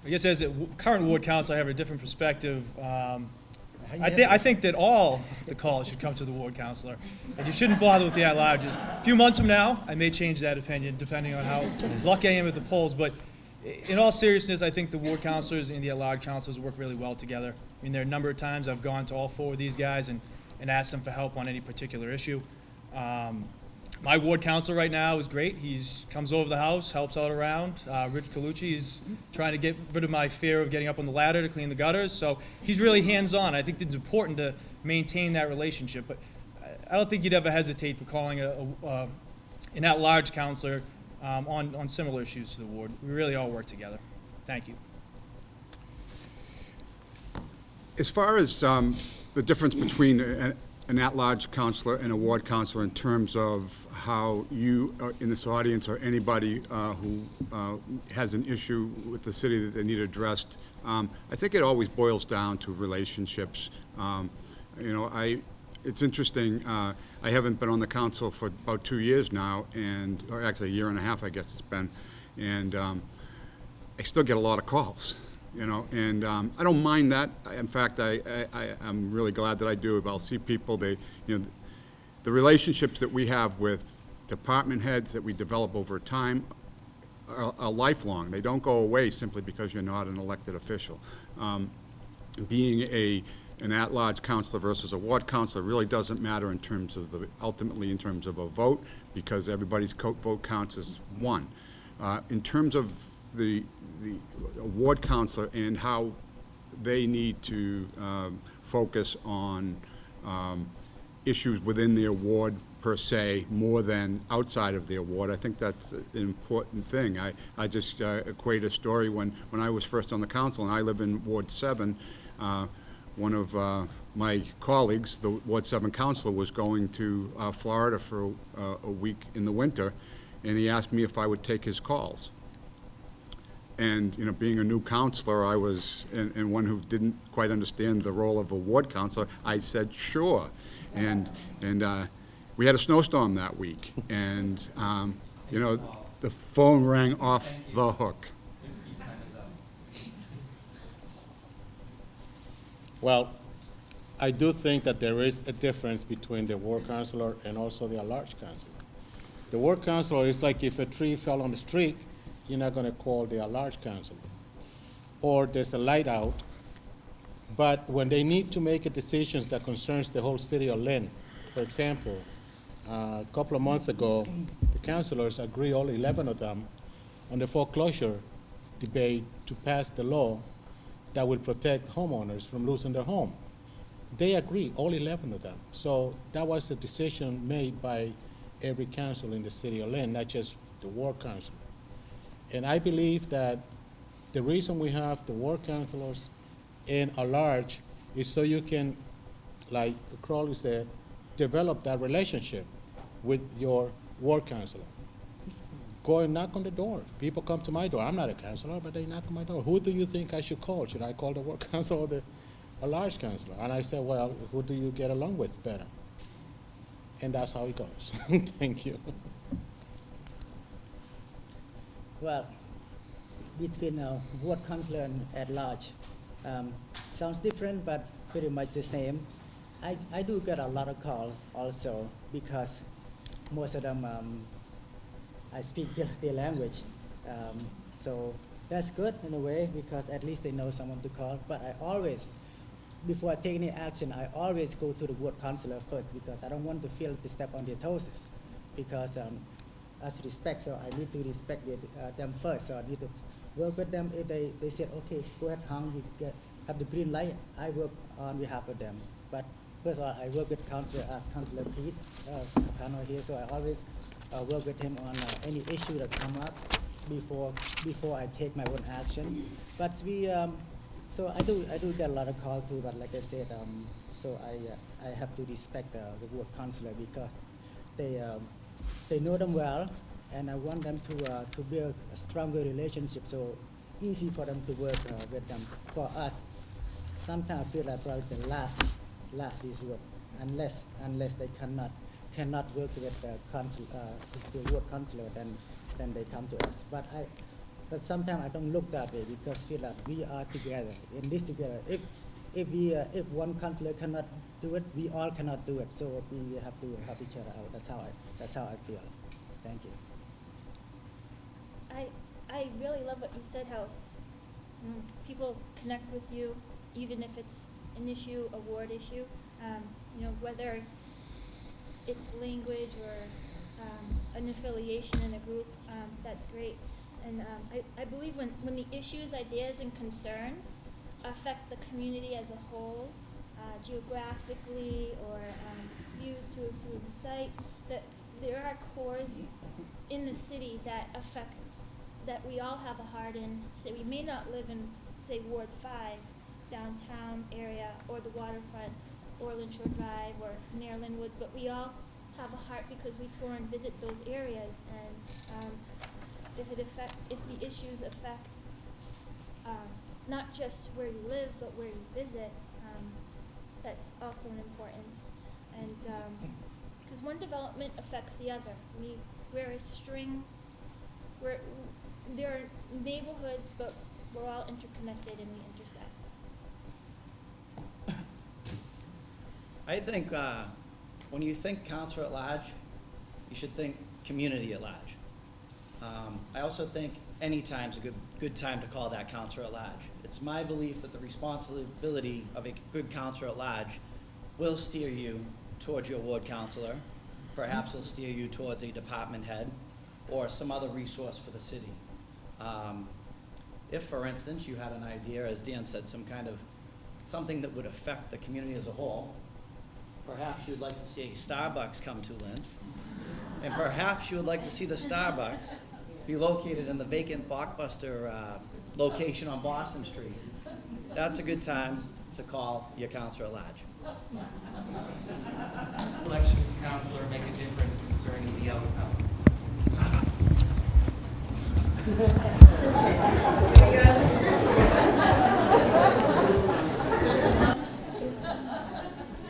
I guess as a current ward council, I have a different perspective. I think that all the calls should come to the ward councilor, and you shouldn't bother with the at-larges. A few months from now, I may change that opinion depending on how lucky I am at the polls, but in all seriousness, I think the ward councilors and the at-large councilors work really well together. I mean, there are a number of times I've gone to all 4 of these guys and asked them for help on any particular issue. My ward council right now is great. He comes over the house, helps out around. Rich Colucci is trying to get rid of my fear of getting up on the ladder to clean the gutters. So he's really hands-on. I think it's important to maintain that relationship. But I don't think you'd ever hesitate for calling an at-large councilor on similar issues to the ward. We really all work together. Thank you. As far as the difference between an at-large counselor and a ward counselor in terms of how you in this audience or anybody who has an issue with the city that they need addressed, I think it always boils down to relationships. It's interesting, I haven't been on the council for about 2 years now, or actually a year and a half, I guess it's been, and I still get a lot of calls. And I don't mind that. In fact, I'm really glad that I do. I'll see people, the relationships that we have with department heads that we develop over time are lifelong. They don't go away simply because you're not an elected official. Being an at-large counselor versus a ward counselor really doesn't matter in terms of ultimately in terms of a vote, because everybody's vote counts as one. In terms of the ward counselor and how they need to focus on issues within their ward per se more than outside of their ward. I think that's an important thing. I just equate a story when I was first on the council, and I live in Ward 7, one of my colleagues, the Ward 7 councilor, was going to Florida for a week in the winter, and he asked me if I would take his calls. And being a new counselor, I was, and one who didn't quite understand the role of a ward counselor, I said sure. And we had a snowstorm that week, and the phone rang off the hook. Well, I do think that there is a difference between the ward councilor and also the at-large councilor. The ward councilor is like if a tree fell on the street, you're not going to call the at-large councilor. Or there's a light out, but when they need to make a decision that concerns the whole city of Lynn, for example, a couple of months ago, the councilors agree, all 11 of them, on the foreclosure debate to pass the law that will protect homeowners from losing their home. They agree, all 11 of them. So that was a decision made by every council in the city of Lynn, not just the ward council. And I believe that the reason we have the ward councilors and at-large is so you can, like Crowley said, develop that relationship with your ward councilor. Go and knock on the door. People come to my door. I'm not a councilor, but they knock on my door. Who do you think I should call? Should I call the ward councilor or the at-large councilor? And I said, well, who do you get along with better? And that's how it goes. Thank you. Well, between ward councilor and at-large, sounds different, but pretty much the same. I do get a lot of calls also because most of them I speak their language. So that's good in a way because at least they know someone to call. But I always before I take any action, I always go to the ward counselor first because I don't want to feel to step on their toes. Because as respect, so I need to respect them first. So I need to work with them. If they said, okay, go ahead, Hong, you have the green light, I work on behalf of them. But first of all, I work with Councilor Pete Capano here, so I always work with him on any issue that come up before I take my own action. But so I do get a lot of calls too. But like I said, so I have to respect the ward counselor because they know them well, and I want them to build a stronger relationship. So easy for them to work with them. For us, sometimes I feel like it's the last resort, unless they cannot work with the ward counselor, then they come to us. But sometimes I don't look that way because I feel like we are together in this together. If one counselor cannot do it, we all cannot do it. So we have to help each other out. That's how I feel. Thank you. I really love what you said, how people connect with you, even if it's an issue, a ward issue, whether it's language or an affiliation in a group, that's great. And I believe when the issues, ideas, and concerns affect the community as a whole, geographically or views to improve the site, that there are cores in the city that we all have a heart in. Say we may not live in, say, Ward 5, downtown area, or the waterfront, or Shore Drive, or near Linwoods, but we all have a heart because we tour and visit those areas. And if the issues affect not just where you live, but where you visit, that's also an importance. And because one development affects the other. We're a string. There are neighborhoods, but we're all interconnected and we intersect. I think when you think Councilor-At-Large, you should think community at large. I also think any time's a good time to call that Councilor-At-Large. It's my belief that the responsibility of a good Councilor-At-Large will steer you towards your ward counselor. Perhaps it'll steer you towards a department head or some other resource for the city. If, for instance, you had an idea, as Dan said, something that would affect the community as a whole, perhaps you'd like to see a Starbucks come to Lynn, and perhaps you would like to see the Starbucks be located in the vacant Blockbuster location on Boston Street. That's a good time to call your Councilor-At-Large. Elections, counselor, make a difference concerning the outcome.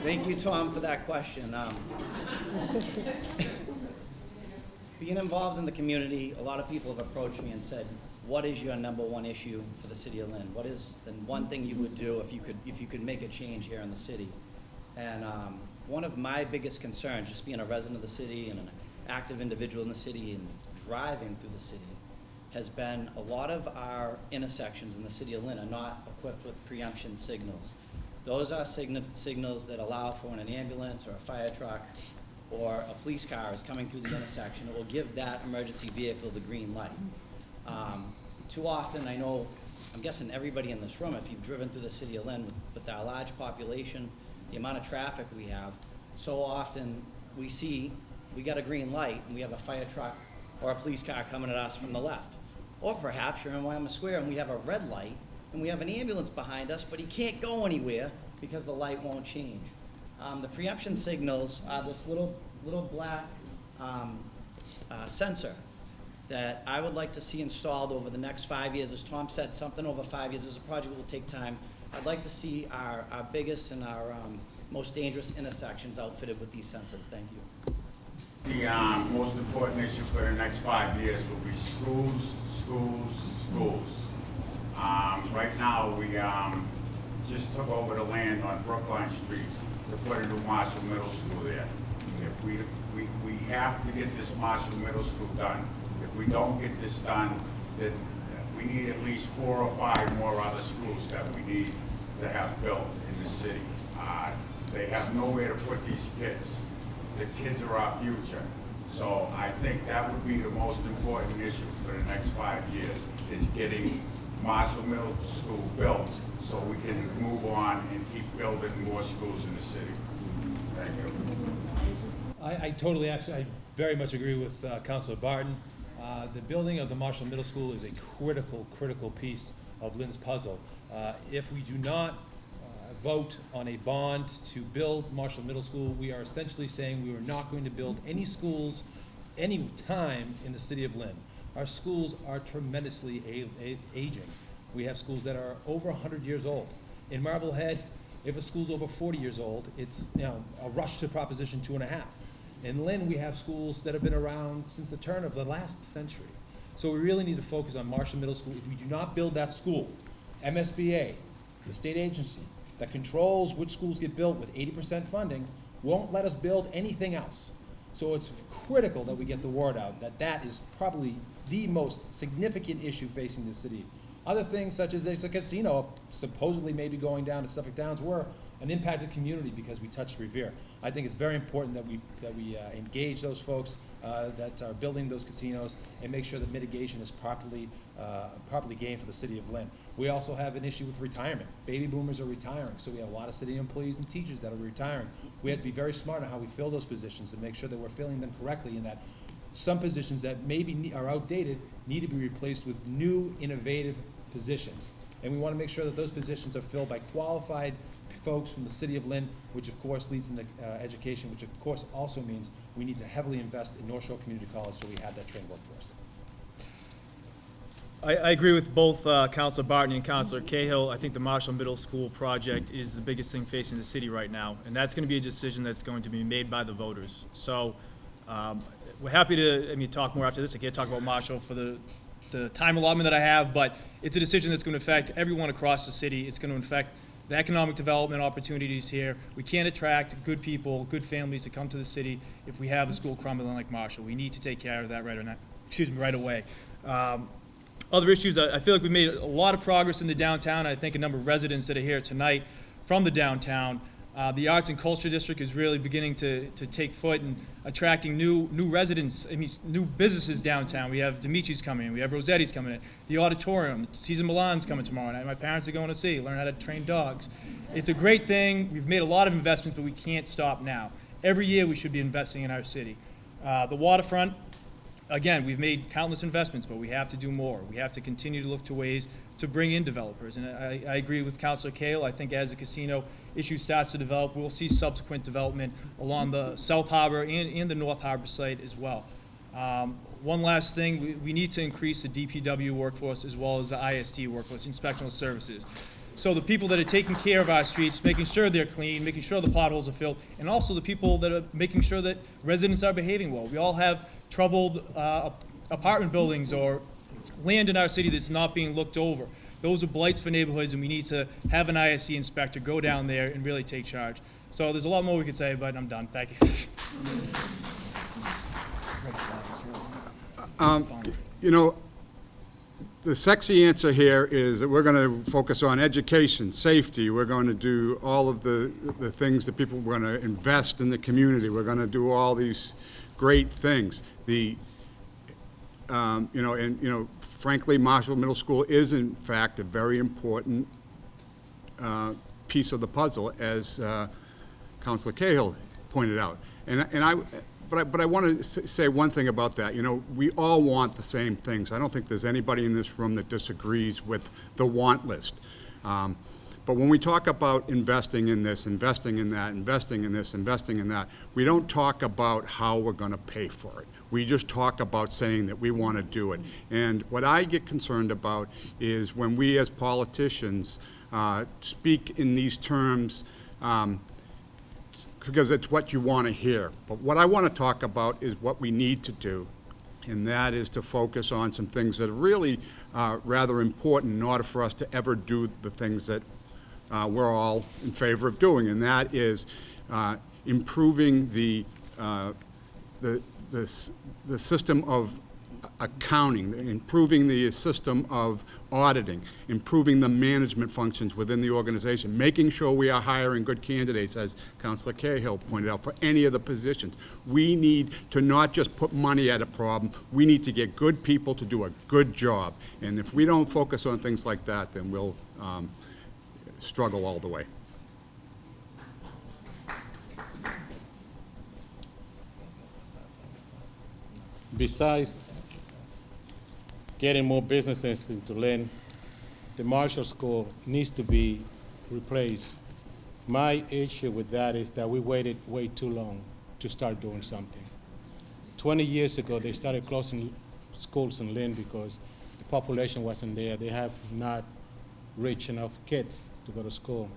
Thank you, Tom, for that question. Being involved in the community, a lot of people have approached me and said, what is your #1 issue for the city of Lynn? What is the one thing you would do if you could make a change here in the city? And one of my biggest concerns, just being a resident of the city and an active individual in the city and driving through the city, has been a lot of our intersections in the city of Lynn are not equipped with preemption signals. Those are signals that allow for when an ambulance or a fire truck or a police car is coming through the intersection, it will give that emergency vehicle the green light. Too often, I'm guessing everybody in this room, if you've driven through the city of Lynn with our large population, the amount of traffic we have, so often we got a green light and we have a fire truck or a police car coming at us from the left. Or perhaps you're in Wyoming Square and we have a red light and we have an ambulance behind us, but he can't go anywhere because the light won't change. The preemption signals are this little black sensor that I would like to see installed over the next 5 years. As Tom said, something over 5 years. This is a project that will take time. I'd like to see our biggest and our most dangerous intersections outfitted with these sensors. Thank you. The most important issue for the next 5 years will be schools, schools, schools. Right now, we just took over the land on Brookline Street to put a new Marshall Middle School there. If we have to get this Marshall Middle School done. If we don't get this done, then we need at least 4 or 5 more other schools that we need to have built in the city. They have nowhere to put these kids. The kids are our future. So I think that would be the most important issue for the next 5 years, is getting Marshall Middle School built so we can move on and keep building more schools in the city. Thank you. I very much agree with Councilor Barton. The building of the Marshall Middle School is a critical piece of Lynn's puzzle. If we do not vote on a bond to build Marshall Middle School, we are essentially saying we are not going to build any schools any time in the city of Lynn. Our schools are tremendously aging. We have schools that are over 100 years old. In Marblehead, if a school's over 40 years old, it's a rush to Proposition 2.5. In Lynn, we have schools that have been around since the turn of the last century. So we really need to focus on Marshall Middle School. If we do not build that school, MSBA, the state agency that controls which schools get built with 80% funding, won't let us build anything else. So it's critical that we get the word out that that is probably the most significant issue facing the city. Other things such as there's a casino supposedly maybe going down to Suffolk Downs. We're an impacted community because we touched Revere. I think it's very important that we engage those folks that are building those casinos and make sure that mitigation is properly gained for the city of Lynn. We also have an issue with retirement. Baby boomers are retiring, so we have a lot of city employees and teachers that are retiring. We have to be very smart on how we fill those positions and make sure that we're filling them correctly, and that some positions that maybe are outdated need to be replaced with new, innovative positions. And we want to make sure that those positions are filled by qualified folks from the city of Lynn, which of course leads into education, which of course also means we need to heavily invest in North Shore Community College so we have that trained workforce. I agree with both Councilor Barton and Councilor Cahill. I think the Marshall Middle School project is the biggest thing facing the city right now, and that's going to be a decision that's going to be made by the voters. So we're happy to talk more after this. I can't talk about Marshall for the time allotment that I have, but it's a decision that's going to affect everyone across the city. It's going to affect the economic development opportunities here. We can't attract good people, good families to come to the city if we have a school crumbling like Marshall. We need to take care of that right away. Other issues, I feel like we made a lot of progress in the downtown. I think a number of residents that are here tonight from the downtown. The Arts and Culture District is really beginning to take foot and attracting new residents, new businesses downtown. We have Dimitri's coming in, we have Rossetti's coming in, the auditorium, Cesar Milan's coming tomorrow night. My parents are going to see, learn how to train dogs. It's a great thing. We've made a lot of investments, but we can't stop now. Every year we should be investing in our city. The waterfront, again, we've made countless investments, but we have to do more. We have to continue to look to ways to bring in developers. And I agree with Councilor Cahill. I think as the casino issue starts to develop, we'll see subsequent development along the South Harbor and the North Harbor site as well. One last thing, we need to increase the DPW workforce as well as the ISD workforce, inspectional services. So the people that are taking care of our streets, making sure they're clean, making sure the potholes are filled, and also the people that are making sure that residents are behaving well. We all have troubled apartment buildings or land in our city that's not being looked over. Those are blights for neighborhoods, and we need to have an ISD inspector go down there and really take charge. So there's a lot more we could say, but I'm done. Thank you. The sexy answer here is that we're going to focus on education, safety. We're going to do all of the things that people, we're going to invest in the community. We're going to do all these great things. Frankly, Marshall Middle School is in fact a very important piece of the puzzle, as Councilor Cahill pointed out. But I want to say one thing about that. We all want the same things. I don't think there's anybody in this room that disagrees with the want list. But when we talk about investing in this, investing in that, investing in this, investing in that, we don't talk about how we're going to pay for it. We just talk about saying that we want to do it. And what I get concerned about is when we as politicians speak in these terms, because it's what you want to hear. But what I want to talk about is what we need to do, and that is to focus on some things that are really rather important in order for us to ever do the things that we're all in favor of doing, and that is improving the system of accounting, improving the system of auditing, improving the management functions within the organization, making sure we are hiring good candidates, as Councilor Cahill pointed out, for any of the positions. We need to not just put money at a problem, we need to get good people to do a good job. And if we don't focus on things like that, then we'll struggle all the way. Besides getting more businesses into Lynn, the Marshall School needs to be replaced. My issue with that is that we waited way too long to start doing something. 20 years ago, they started closing schools in Lynn because the population wasn't there. They have not reached enough kids to go to school.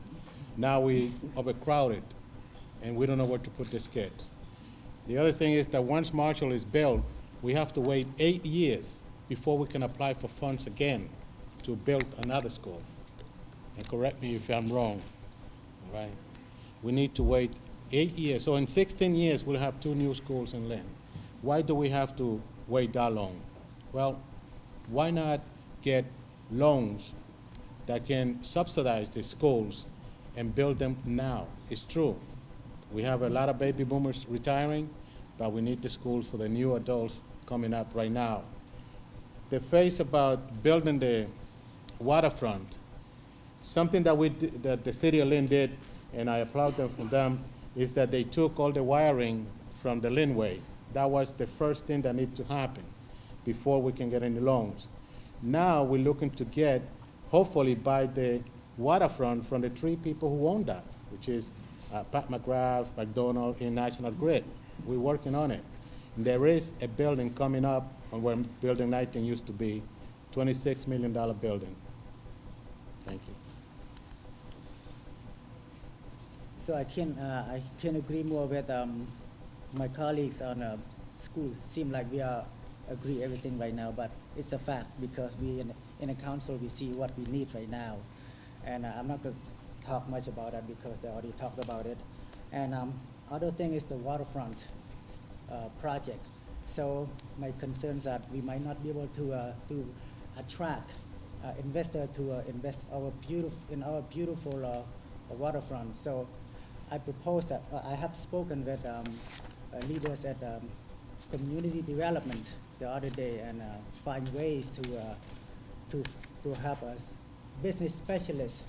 Now we overcrowded, and we don't know where to put these kids. The other thing is that once Marshall is built, we have to wait 8 years before we can apply for funds again to build another school. And correct me if I'm wrong, right? We need to wait 8 years. So in 16 years, we'll have 2 new schools in Lynn. Why do we have to wait that long? Well, why not get loans that can subsidize the schools and build them now? It's true. We have a lot of baby boomers retiring, but we need the schools for the new adults coming up right now. The phase about building the waterfront, something that that the city of Lynn did, and I applaud them for them, is that they took all the wiring from the Lynnway. That was the first thing that needed to happen before we can get any loans. Now we're looking to get, hopefully, buy the waterfront from the 3 people who own that, which is Pat McGrath, McDonald, and National Grid. We're working on it. And there is a building coming up on where Building 19 used to be, $26 million building. Thank you. So I can agree more with my colleagues on school. Seem like we are agree everything right now, but it's a fact because we in a council we see what we need right now, and I'm not going to talk much about that because they already talked about it. And other thing is the waterfront project. So my concerns are we might not be able to attract investor to invest in our beautiful waterfront. So I propose that I have spoken with leaders at community development the other day and find ways to help us, business specialists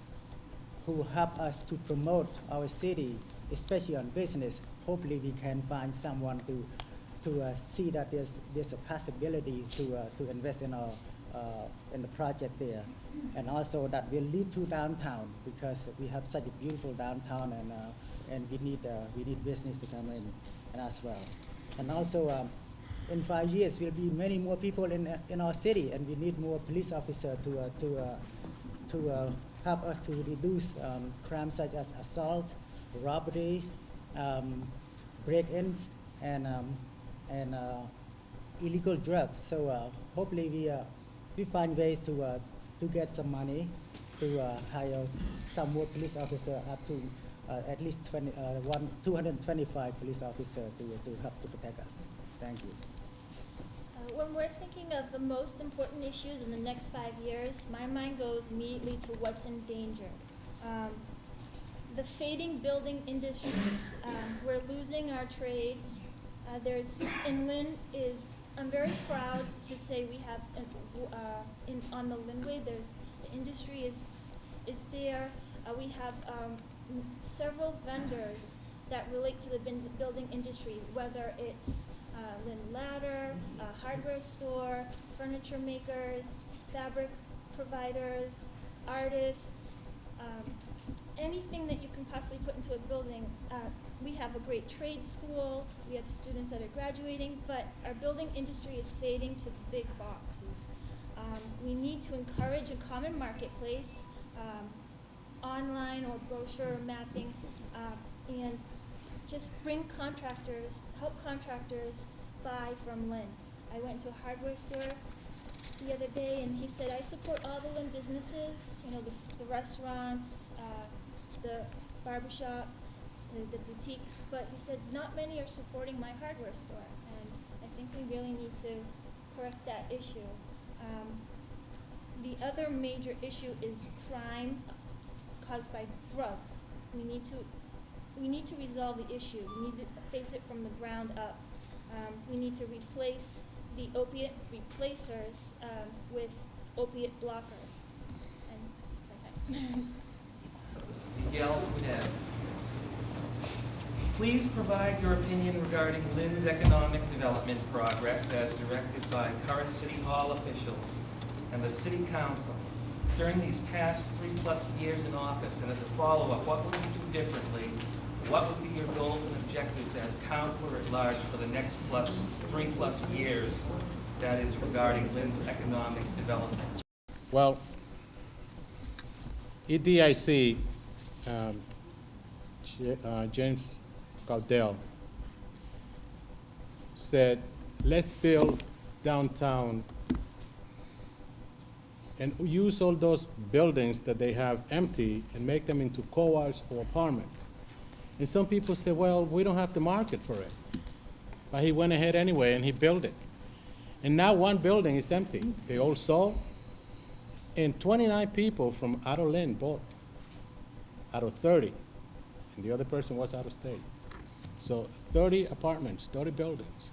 who help us to promote our city, especially on business. Hopefully we can find someone to see that there's a possibility to invest in the project there, and also that will lead to downtown because we have such a beautiful downtown, and we need business to come in and as well. And also in 5 years will be many more people in our city, and we need more police officers to help us to reduce crimes such as assault, robberies, break-ins, and illegal drugs. So hopefully we find ways to get some money to hire some more police officers, up to at least 225 police officers to help to protect us. Thank you. When we're thinking of the most important issues in the next 5 years, my mind goes immediately to what's in danger. The fading building industry. We're losing our trades. In Lynn I'm very proud to say we have, on the Lynnway, the industry is there. We have several vendors that relate to the building industry, whether it's Lynn Ladder, a hardware store, furniture makers, fabric providers, artists, anything that you can possibly put into a building. We have a great trade school, we have students that are graduating, but our building industry is fading to big boxes. We need to encourage a common marketplace, online or brochure mapping, and just bring contractors, help contractors buy from Lynn. I went to a hardware store the other day and he said, I support all the Lynn businesses, the restaurants, the barbershop, the boutiques, but he said not many are supporting my hardware store, and I think we really need to correct that issue. The other major issue is crime caused by drugs. We need to resolve the issue. We need to face it from the ground up. We need to replace the opiate replacers with opiate blockers. And Miguel Quinez. Please provide your opinion regarding Lynn's economic development progress as directed by current City Hall officials and the City Council during these past 3+ years in office, and as a follow-up, what would you do differently? What would be your goals and objectives as Councilor-at-Large for the next 3+ years, that is regarding Lynn's economic development? Well, EDIC, James Caldell, said, let's build downtown and use all those buildings that they have empty and make them into co-ops or apartments. And some people say, well, we don't have the market for it. But he went ahead anyway and he built it. And now one building is empty. They all sold. And 29 people from out of Lynn bought, out of 30. And the other person was out of state. So 30 apartments, 30 buildings,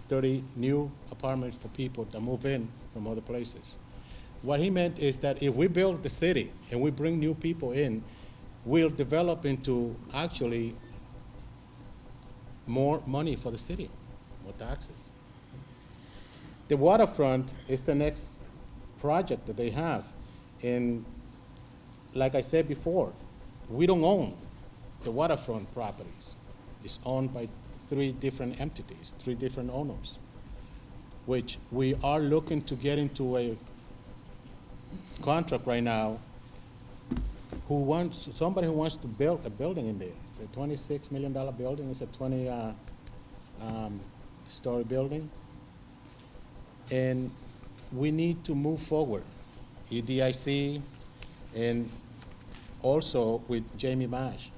30 new apartments for people that move in from other places. What he meant is that if we build the city and we bring new people in, we'll develop into actually more money for the city, more taxes. The waterfront is the next project that they have. And like I said before, we don't own the waterfront properties. It's owned by 3 different entities, 3 different owners, which we are looking to get into a contract right now. Somebody who wants to build a building in there. It's a $26 million building. It's a 20-story building. And we need to move forward, EDIC, and also with Jamie Mash,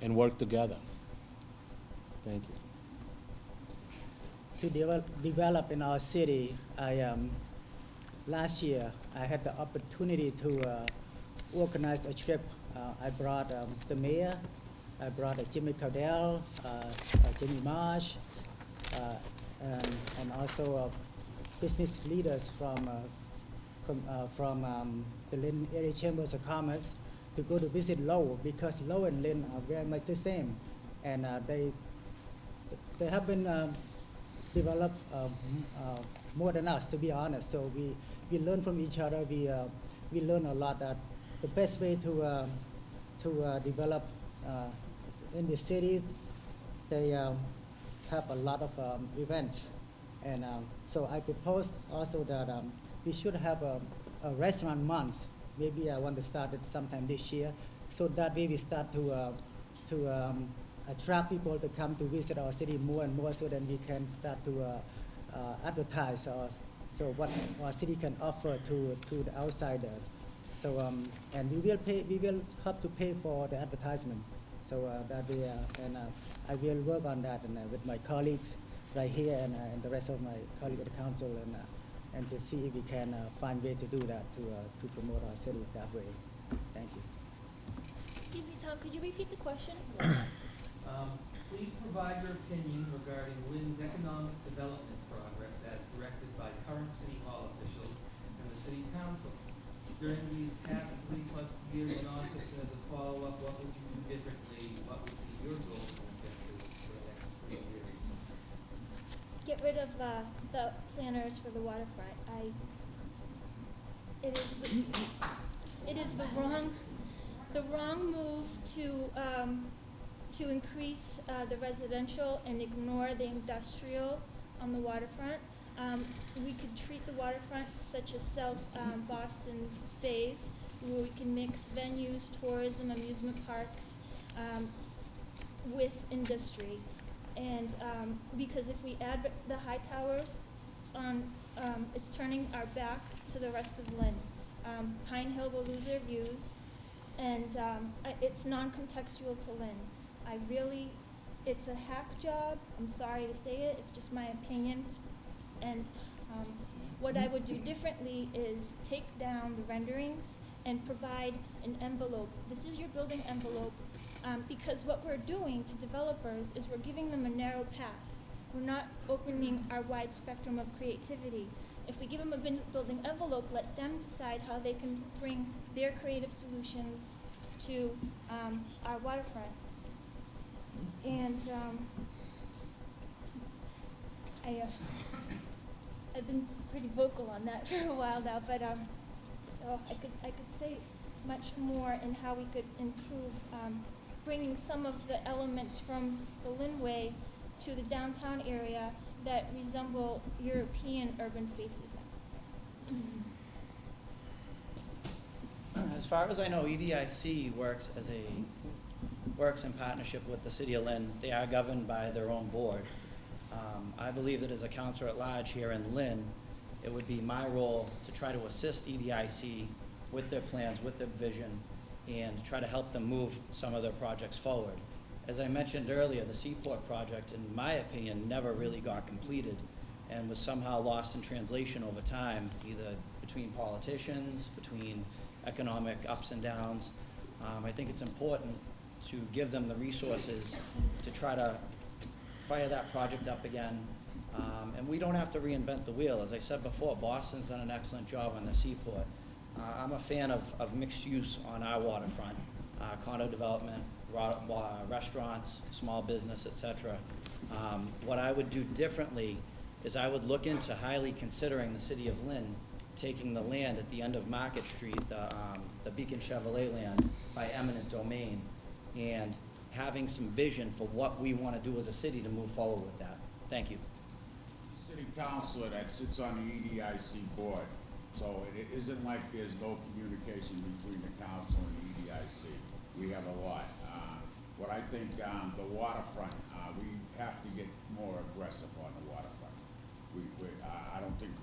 and work together. Thank you. To develop in our city, last year I had the opportunity to organize a trip. I brought the mayor, I brought Jimmy Caldell, Jimmy Marsh, and also business leaders from the Lynn Area Chambers of Commerce to go to visit Lowell, because Lowell and Lynn are very much the same, and they have been developed more than us, to be honest. So we learn from each other. We learn a lot that the best way to develop in the cities, they have a lot of events. And so I proposed also that we should have a restaurant month. Maybe I want to start it sometime this year, so that way we start to attract people to come to visit our city more and more, so that we can start to advertise so what our city can offer to the outsiders. So and we will have to pay for the advertisement. So that way, and I will work on that and with my colleagues right here and the rest of my colleagues at the council, and to see if we can find a way to do that to promote our city that way. Thank you. excuse me, Tom, could you repeat the question? Please provide your opinion regarding Lynn's economic development progress as directed by current City Hall officials and the City Council. During these past 3+ years in office, and as a follow-up, what would you do differently? What would be your goals and objectives for the next 3 years? Get rid of the planners for the waterfront. It is the wrong move to increase the residential and ignore the industrial on the waterfront. We could treat the waterfront such as South Boston Bays, where we can mix venues, tourism, amusement parks with industry. And because if we add the high towers on, it's turning our back to the rest of Lynn. Pine Hill will lose their views, and it's non-contextual to Lynn. It's a hack job. I'm sorry to say it. It's just my opinion. And What I would do differently is take down the renderings and provide an envelope. This is your building envelope, because what we're doing to developers is we're giving them a narrow path. We're not opening our wide spectrum of creativity. If we give them a building envelope, let them decide how they can bring their creative solutions to our waterfront. And I've been pretty vocal on that for a while now, but I could say much more in how we could improve bringing some of the elements from the Linway to the downtown area that resemble European urban spaces next. As far as I know, EDIC works in partnership with the City of Lynn. They are governed by their own board. I believe that as a Councilor-At-Large here in Lynn, it would be my role to try to assist EDIC with their plans, with their vision, and try to help them move some of their projects forward. As I mentioned earlier, the Seaport project, in my opinion, never really got completed and was somehow lost in translation over time, either between politicians, between economic ups and downs. I think it's important to give them the resources to try to fire that project up again. And we don't have to reinvent the wheel. As I said before, Boston's done an excellent job on the Seaport. I'm a fan of mixed use on our waterfront, condo development, restaurants, small business, etc. What I would do differently is I would look into highly considering the City of Lynn taking the land at the end of Market Street, the Beacon Chevrolet land, by eminent domain, and having some vision for what we want to do as a city to move forward with that. Thank you. City councilor that sits on the EDIC board, so it isn't like there's no communication between the council and the EDIC. We have a lot. What I think, the waterfront, we have to get more aggressive on the waterfront. I don't think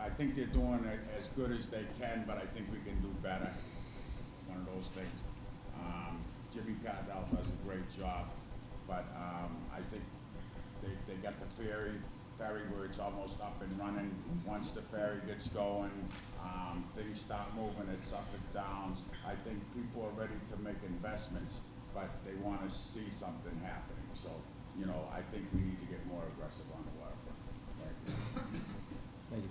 I think they're doing it as good as they can, but I think we can do better. One of those things. Jimmy Cardell does a great job, but I think they got the ferry where it's almost up and running. Once the ferry gets going, things start moving, it's up and downs. I think people are ready to make investments, but they want to see something happening. So, you know, I think we need to get more aggressive on the waterfront. Thank you. Thank you.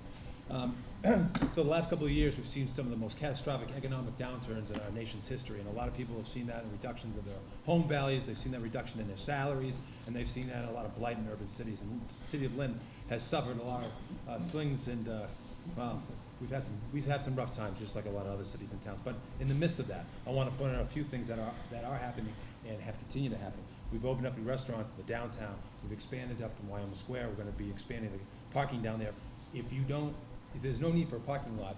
So the last couple of years, we've seen some of the most catastrophic economic downturns in our nation's history, and a lot of people have seen that in reductions of their home values, they've seen that reduction in their salaries, and they've seen that in a lot of blight in urban cities. And the City of Lynn has suffered a lot of slings and, well, we've had some rough times, just like a lot of other cities and towns. But in the midst of that, I want to point out a few things that are happening and have continued to happen. We've opened up a restaurant in the downtown. We've expanded up in Wyoming Square. We're going to be expanding the parking down there. If there's no need for a parking lot,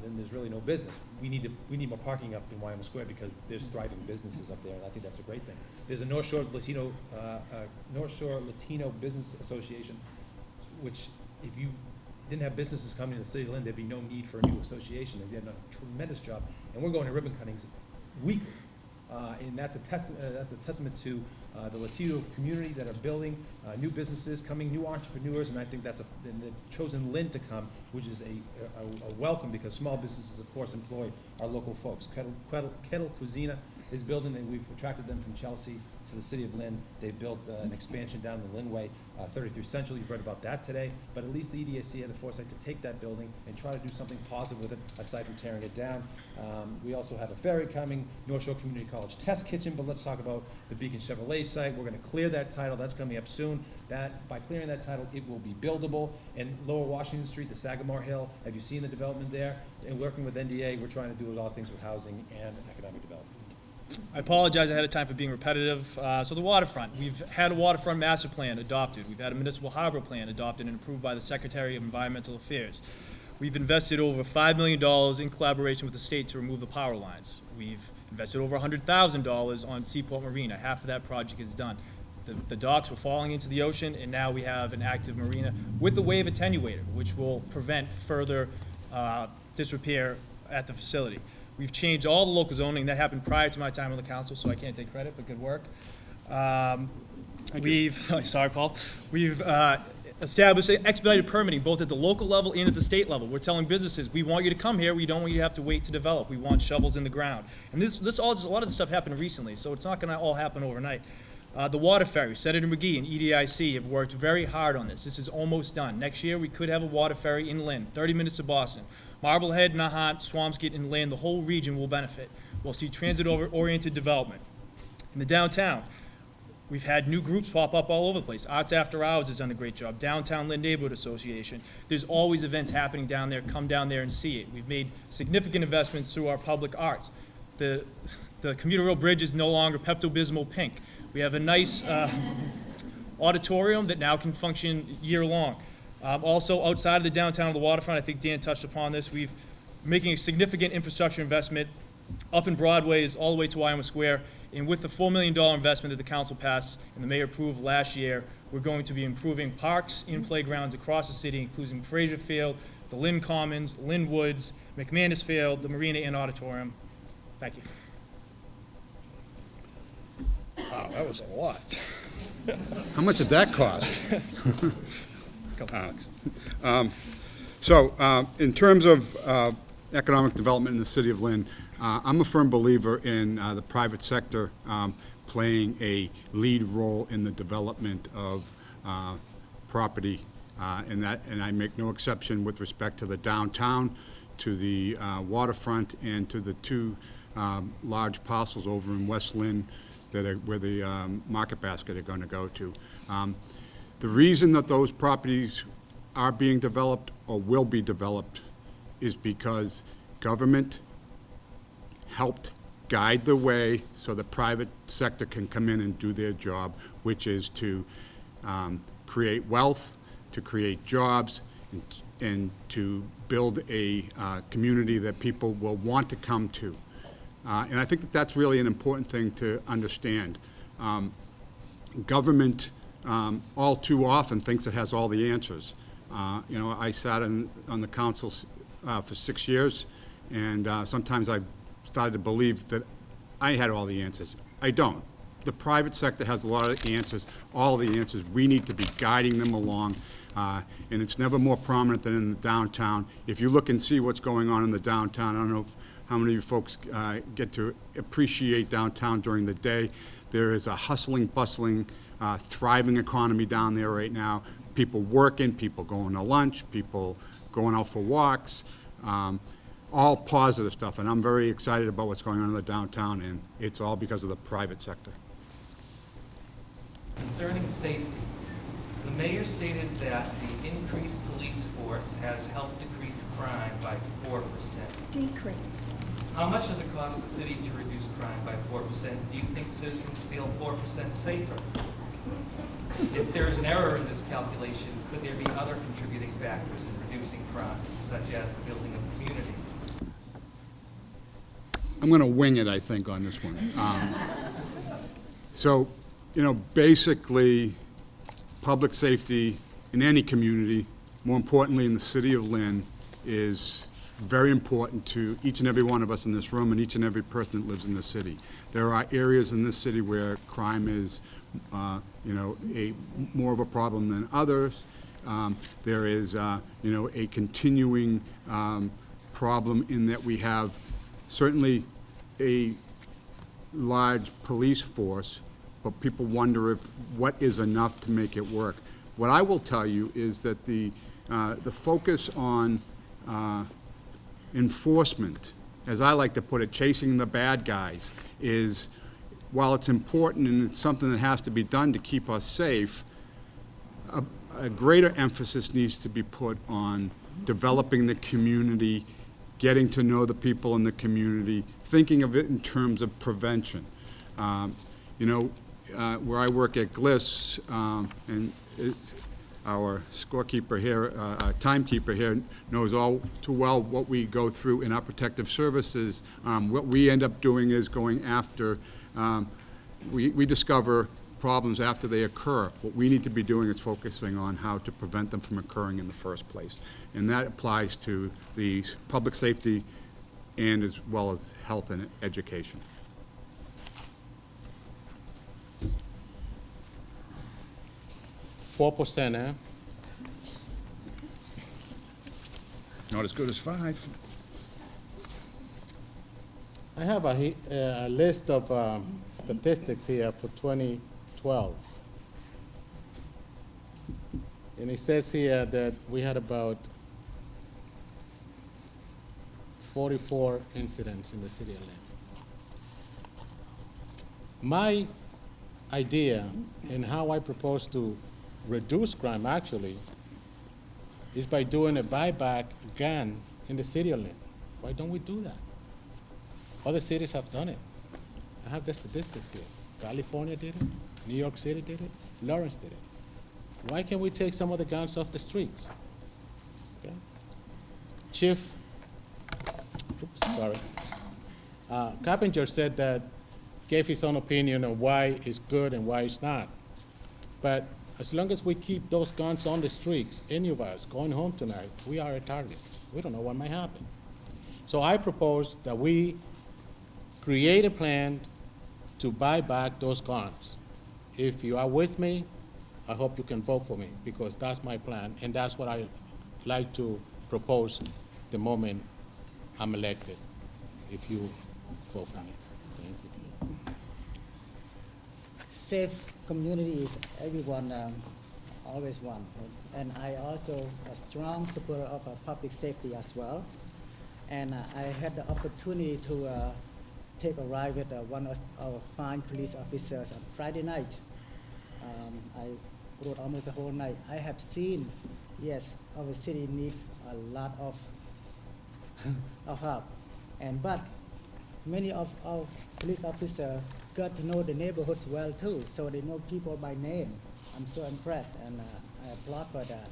then there's really no business. We need more parking up in Wyoming Square because there's thriving businesses up there, and I think that's a great thing. There's a North Shore Latino Business Association, which if you didn't have businesses coming to the City of Lynn, there'd be no need for a new association. They've done a tremendous job, and we're going to ribbon cuttings weekly. And that's a testament to the Latino community that are building new businesses, new entrepreneurs, and I think and they've chosen Lynn to come, which is a welcome, because small businesses, of course, employ our local folks. Kettle Cuisina is building, and we've attracted them from Chelsea to the City of Lynn. They've built an expansion down the Lynnway, 33 Central. You've read about that today, but at least the EDIC had the foresight to take that building and try to do something positive with it, aside from tearing it down. We also have a ferry coming, North Shore Community College Test Kitchen, but let's talk about the Beacon Chevrolet site. We're going to clear that title. That's coming up soon. By clearing that title, it will be buildable. And Lower Washington Street, the Sagamore Hill, have you seen the development there? And working with NDA, we're trying to do a lot of things with housing and economic development. I apologize ahead of time for being repetitive. So the waterfront, we've had a waterfront master plan adopted. We've had a municipal harbor plan adopted and approved by the Secretary of Environmental Affairs. We've invested over $5 million in collaboration with the state to remove the power lines. We've invested over $100,000 on Seaport Marina. Half of that project is done. The docks were falling into the ocean, and now we have an active marina with the wave attenuator, which will prevent further disrepair at the facility. We've changed all the local zoning. That happened prior to my time on the council, so I can't take credit, but good work. Sorry, Paul. We've establish expedited permitting, both at the local level and at the state level. We're telling businesses, we want you to come here, we don't want you to have to wait to develop. We want shovels in the ground. And a lot of this stuff happened recently, so it's not gonna all happen overnight. The water ferry, Senator McGee and EDIC have worked very hard on this. This is almost done. Next year, we could have a water ferry in Lynn, 30 minutes to Boston. Marblehead, Nahant, Swampscott, and Lynn, the whole region will benefit. We'll see transit-oriented development. In the downtown, we've had new groups pop up all over the place. Arts After Hours has done a great job. Downtown Lynn Neighborhood Association. There's always events happening down there. Come down there and see it. We've made significant investments through our public arts. The commuter rail bridge is no longer Pepto-Bismol pink. We have a nice auditorium that now can function year-long. Also, outside of the downtown of the waterfront, I think Dan touched upon this, we've making a significant infrastructure investment up in Broadway all the way to Iowa Square. And with the $4 million investment that the council passed and the mayor approved last year, we're going to be improving parks and playgrounds across the city, including Fraser Field, the Lynn Commons, Lynn Woods, McManus Field, the Marina and Auditorium. Thank you. Wow, that was a lot. How much did that cost? Alex. In terms of economic development in the city of Lynn, I'm a firm believer in the private sector playing a lead role in the development of property, and I make no exception with respect to the downtown, to the waterfront, and to the two large parcels over in West Lynn that are where the Market Basket are going to go to. The reason that those properties are being developed or will be developed is because government helped guide the way so the private sector can come in and do their job, which is to create wealth, to create jobs, and to build a community that people will want to come to. And I think that that's really an important thing to understand. Government all too often thinks it has all the answers. I sat on the council for 6 years, and sometimes I started to believe that I had all the answers. I don't. The private sector has a lot of answers, all the answers. We need to be guiding them along, and it's never more prominent than in the downtown. If you look and see what's going on in the downtown, I don't know how many of you folks get to appreciate downtown during the day. There is a hustling, bustling, thriving economy down there right now. People working, people going to lunch, people going out for walks, all positive stuff. And I'm very excited about what's going on in the downtown, and it's all because of the private sector. Concerning safety, the mayor stated that the increased police force has helped decrease crime by 4%. Decrease. How much does it cost the city to reduce crime by 4%? Do you think citizens feel 4% safer? If there is an error in this calculation, could there be other contributing factors in reducing crime, such as the building of communities? I'm going to wing it, I think, on this one. Basically, public safety in any community, more importantly in the city of Lynn, is very important to each and every one of us in this room and each and every person that lives in the city. There are areas in this city where crime is, more of a problem than others. There is, a continuing problem in that we have certainly a large police force, but people wonder if what is enough to make it work. What I will tell you is that the focus on enforcement, as I like to put it, chasing the bad guys, is, while it's important and it's something that has to be done to keep us safe, a greater emphasis needs to be put on developing the community, getting to know the people in the community, thinking of it in terms of prevention. Where I work at Gliss, and our scorekeeper here, timekeeper here, knows all too well what we go through in our protective services. What we end up doing is going after, we discover problems after they occur. What we need to be doing is focusing on how to prevent them from occurring in the first place. And that applies to the public safety and as well as health and education. $4%, Not as good as 5. I have a list of statistics here for 2012. And it says here that we had about 44 incidents in the city of Lynn. My idea and how I propose to reduce crime actually is by doing a buyback gun in the city of Lynn. Why don't we do that? Other cities have done it. I have the statistics here. California did it, New York City did it, Lawrence did it. Why can't we take some of the guns off the streets? Okay. Chief, Carpenter said that, gave his own opinion on why it's good and why it's not. But as long as we keep those guns on the streets, any of us going home tonight, we are a target. We don't know what might happen. So I propose that we create a plan to buy back those guns. If you are with me, I hope you can vote for me, because that's my plan, and that's what I like to propose the moment I'm elected, if you vote for me. Thank you. Safe communities, everyone always want. And I also a strong supporter of public safety as well. And I had the opportunity to take a ride with one of our fine police officers on Friday night. I rode almost the whole night. I have seen, yes, our city needs a lot of help. But many of our police officers got to know the neighborhoods well too, so they know people by name. I'm so impressed, and I applaud for that.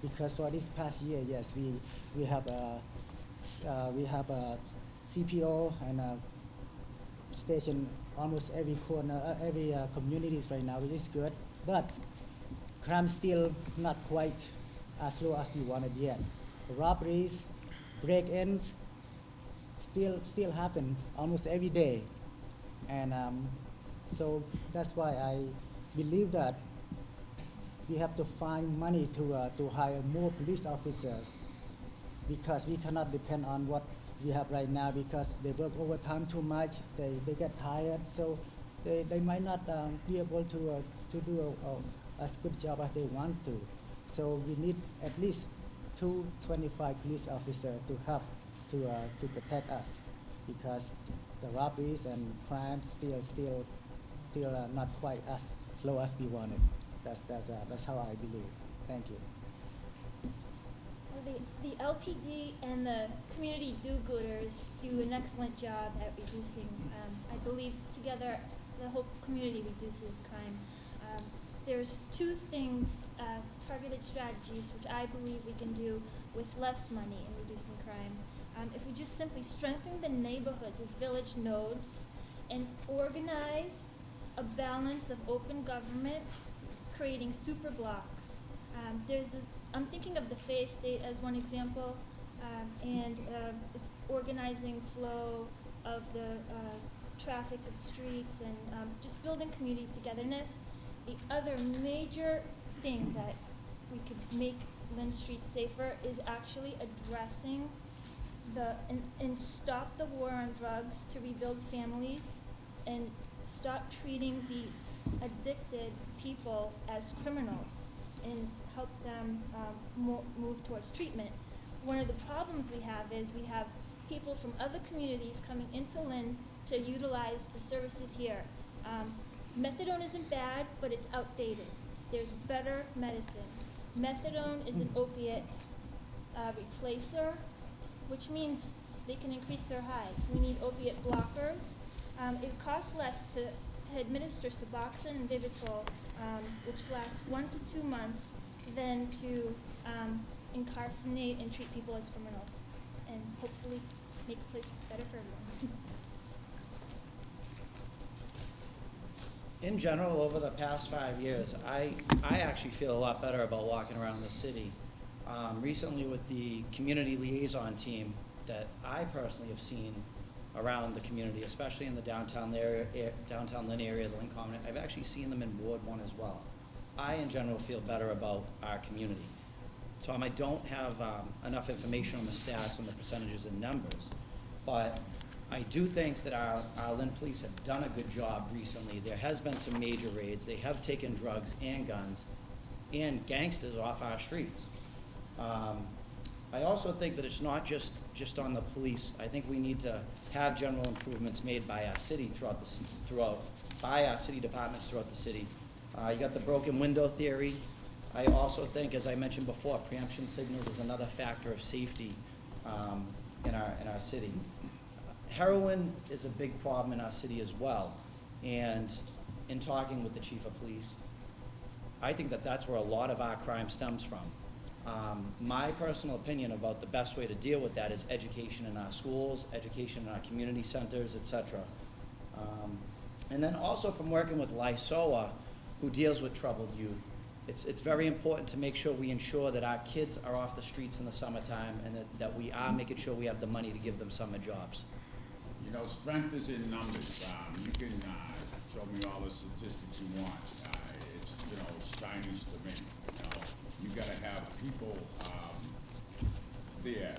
Because for this past year, yes, we have a CPO and a station almost every corner, every communities right now, which is good. But crime still not quite as low as we wanted yet. The robberies, break-ins, still happen almost every day. And so that's why I believe that we have to find money to hire more police officers, because we cannot depend on what we have right now, because they work overtime too much, they get tired, so they might not be able to do as good job as they want to. So we need at least 225 police officers to help to protect us, because the robberies and crimes still not quite as low as we wanted. That's how I believe. Thank you. Well, the LPD and the community do-gooders do an excellent job at reducing. I believe together the whole community reduces crime. There's two things, targeted strategies, which I believe we can do with less money in reducing crime. If we just simply strengthen the neighborhoods as village nodes and organize a balance of open government, creating super blocks. I'm thinking of the Fay Estate as one example, and it's organizing flow of the traffic of streets and just building community togetherness. The other major thing that we could make Lynn Street safer is actually addressing and stop the war on drugs to rebuild families, and stop treating the addicted people as criminals and help them move towards treatment. One of the problems we have is we have people from other communities coming into Lynn to utilize the services here. Methadone isn't bad, but it's outdated. There's better medicine. Methadone is an opiate replacer, which means they can increase their highs. We need opiate blockers. It costs less to administer Suboxone and Vivitrol, which lasts 1 to 2 months, than to incarcerate and treat people as criminals, and hopefully make the place better for everyone. In general, over the past 5 years, I actually feel a lot better about walking around the city. Recently with the community liaison team that I personally have seen around the community, especially in the downtown Lynn area, the Lynn Common, I've actually seen them in Ward 1 as well. I, in general, feel better about our community. Tom, I don't have enough information on the stats, on the percentages and numbers, but I do think that our Lynn Police have done a good job recently. There has been some major raids. They have taken drugs and guns and gangsters off our streets. I also think that it's not just on the police. I think we need to have general improvements made by our city by our city departments throughout the city. You got the broken window theory. I also think, as I mentioned before, preemption signals is another factor of safety in our city. Heroin is a big problem in our city as well. And in talking with the chief of police, I think that that's where a lot of our crime stems from. My personal opinion about the best way to deal with that is education in our schools, education in our community centers, etc. And then also from working with LCA, who deals with troubled youth, it's very important to make sure we ensure that our kids are off the streets in the summertime and that we are making sure we have the money to give them summer jobs. You know, strength is in numbers. You can show me all the statistics you want. It's, you know, it's Chinese to me. You know, you gotta have people there.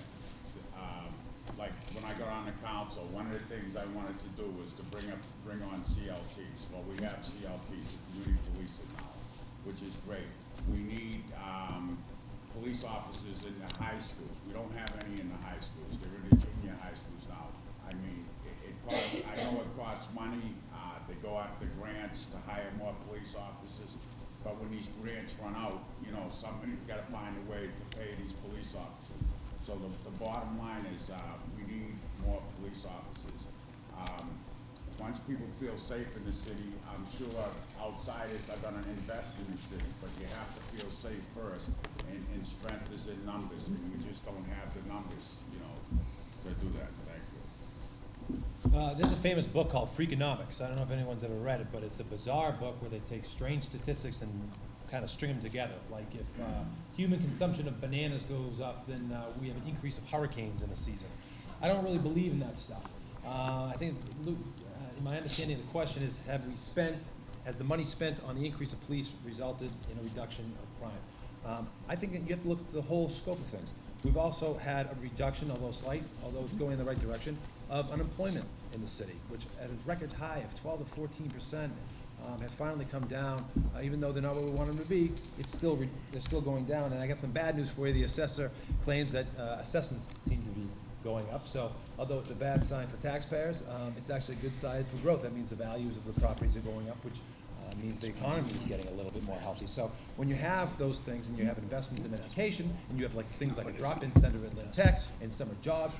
Like when I got on the council, one of the things I wanted to do was to bring on CLTs. Well, we have CLTs, community policing now, which is great. We need police officers in the high schools. We don't have any in the high schools. They're in the junior high schools now. I mean, I know it costs money. They go after grants to hire more police officers, but when these grants run out, you know, somebody's got to find a way to pay these police officers. So the bottom line is we need more police officers. Once people feel safe in the city, I'm sure outsiders are going to invest in the city, but you have to feel safe first, and strength is in numbers, and we just don't have the numbers, you know, to do that. Thank you. There's a famous book called Freakonomics. I don't know if anyone's ever read it, but it's a bizarre book where they take strange statistics and kind of string them together. Like if human consumption of bananas goes up, then we have an increase of hurricanes in a season. I don't really believe in that stuff. I think, Luke, my understanding of the question is, has the money spent on the increase of police resulted in a reduction of crime? I think you have to look at the whole scope of things. We've also had a reduction, although slight, although it's going in the right direction, of unemployment in the city, which at a record high of 12 to 14% have finally come down. Even though they're not where we want them to be, they're still going down. And I got some bad news for you. The assessor claims that assessments seem to be going up. So although it's a bad sign for taxpayers, it's actually a good sign for growth. That means the values of the properties are going up, which means the economy is getting a little bit more healthy. So when you have those things and you have investments in education and you have like things like a drop-in center at Lynn Tech and summer jobs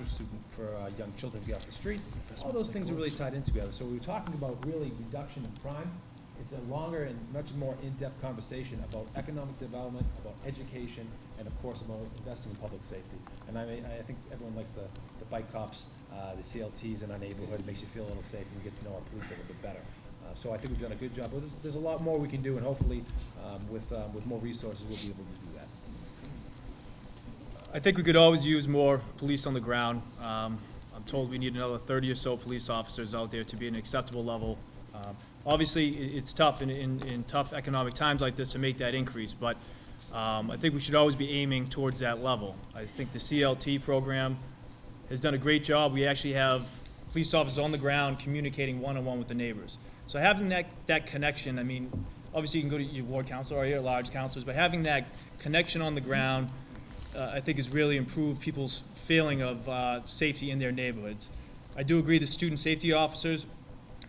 for young children to get off the streets, all those things are really tied in together. So we're talking about really reduction in crime. It's a longer and much more in-depth conversation about economic development, about education, and of course about investing in public safety. And I think everyone likes the bike cops, the CLTs in our neighborhood. It makes you feel a little safe and we get to know our police a little bit better. So I think we've done a good job. But there's a lot more we can do, and hopefully with more resources we'll be able to do that. I think we could always use more police on the ground. I'm told we need another 30 or so police officers out there to be an acceptable level. Obviously, it's tough in tough economic times like this to make that increase, but I think we should always be aiming towards that level. I think the CLT program has done a great job. We actually have police officers on the ground communicating one-on-one with the neighbors. So having that connection, I mean, obviously you can go to your ward council or your at-large councilors, but having that connection on the ground, I think has really improved people's feeling of safety in their neighborhoods. I do agree the student safety officers,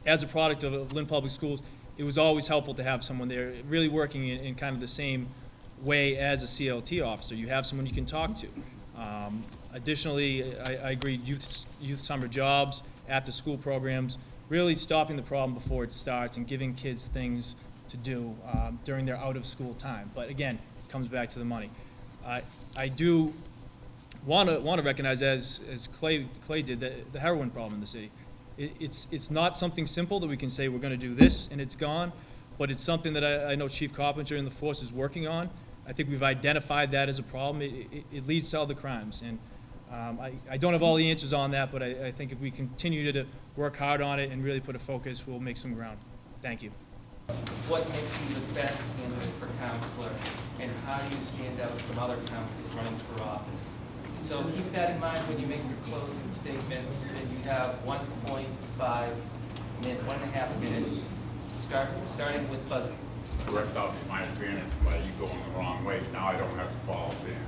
as a product of Lynn Public Schools, it was always helpful to have someone there really working in kind of the same way as a CLT officer. You have someone you can talk to. Additionally, I agree, youth summer jobs, after-school programs, really stopping the problem before it starts and giving kids things to do during their out-of-school time. But again, it comes back to the money. I do want to recognize, as Clay did, the heroin problem in the city. It's not something simple that we can say we're going to do this and it's gone, but it's something that I know Chief Carpenter and the force is working on. I think we've identified that as a problem. It leads to other crimes, and I don't have all the answers on that, but I think if we continue to work hard on it and really put a focus, we'll make some ground. Thank you. What makes you the best candidate for counselor, and how do you stand out from other counselors running for office? So keep that in mind when you make your closing statements, and you have 1.5 minutes, starting with Buzzy. It worked out to my advantage by you going the wrong way. Now I don't have to follow Dan.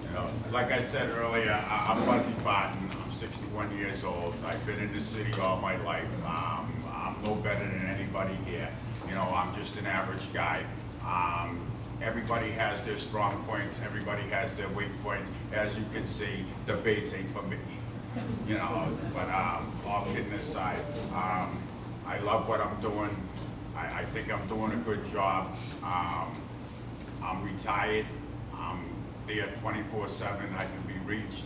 You know, like I said earlier, I'm Buzzy Barton. I'm 61 years old. I've been in this city all my life. I'm no better than anybody here. You know, I'm just an average guy. Everybody has their strong points. Everybody has their weak points. As you can see, debates ain't for me. You know, but all kidding aside, I love what I'm doing. I think I'm doing a good job. I'm retired. I'm there 24/7. I can be reached.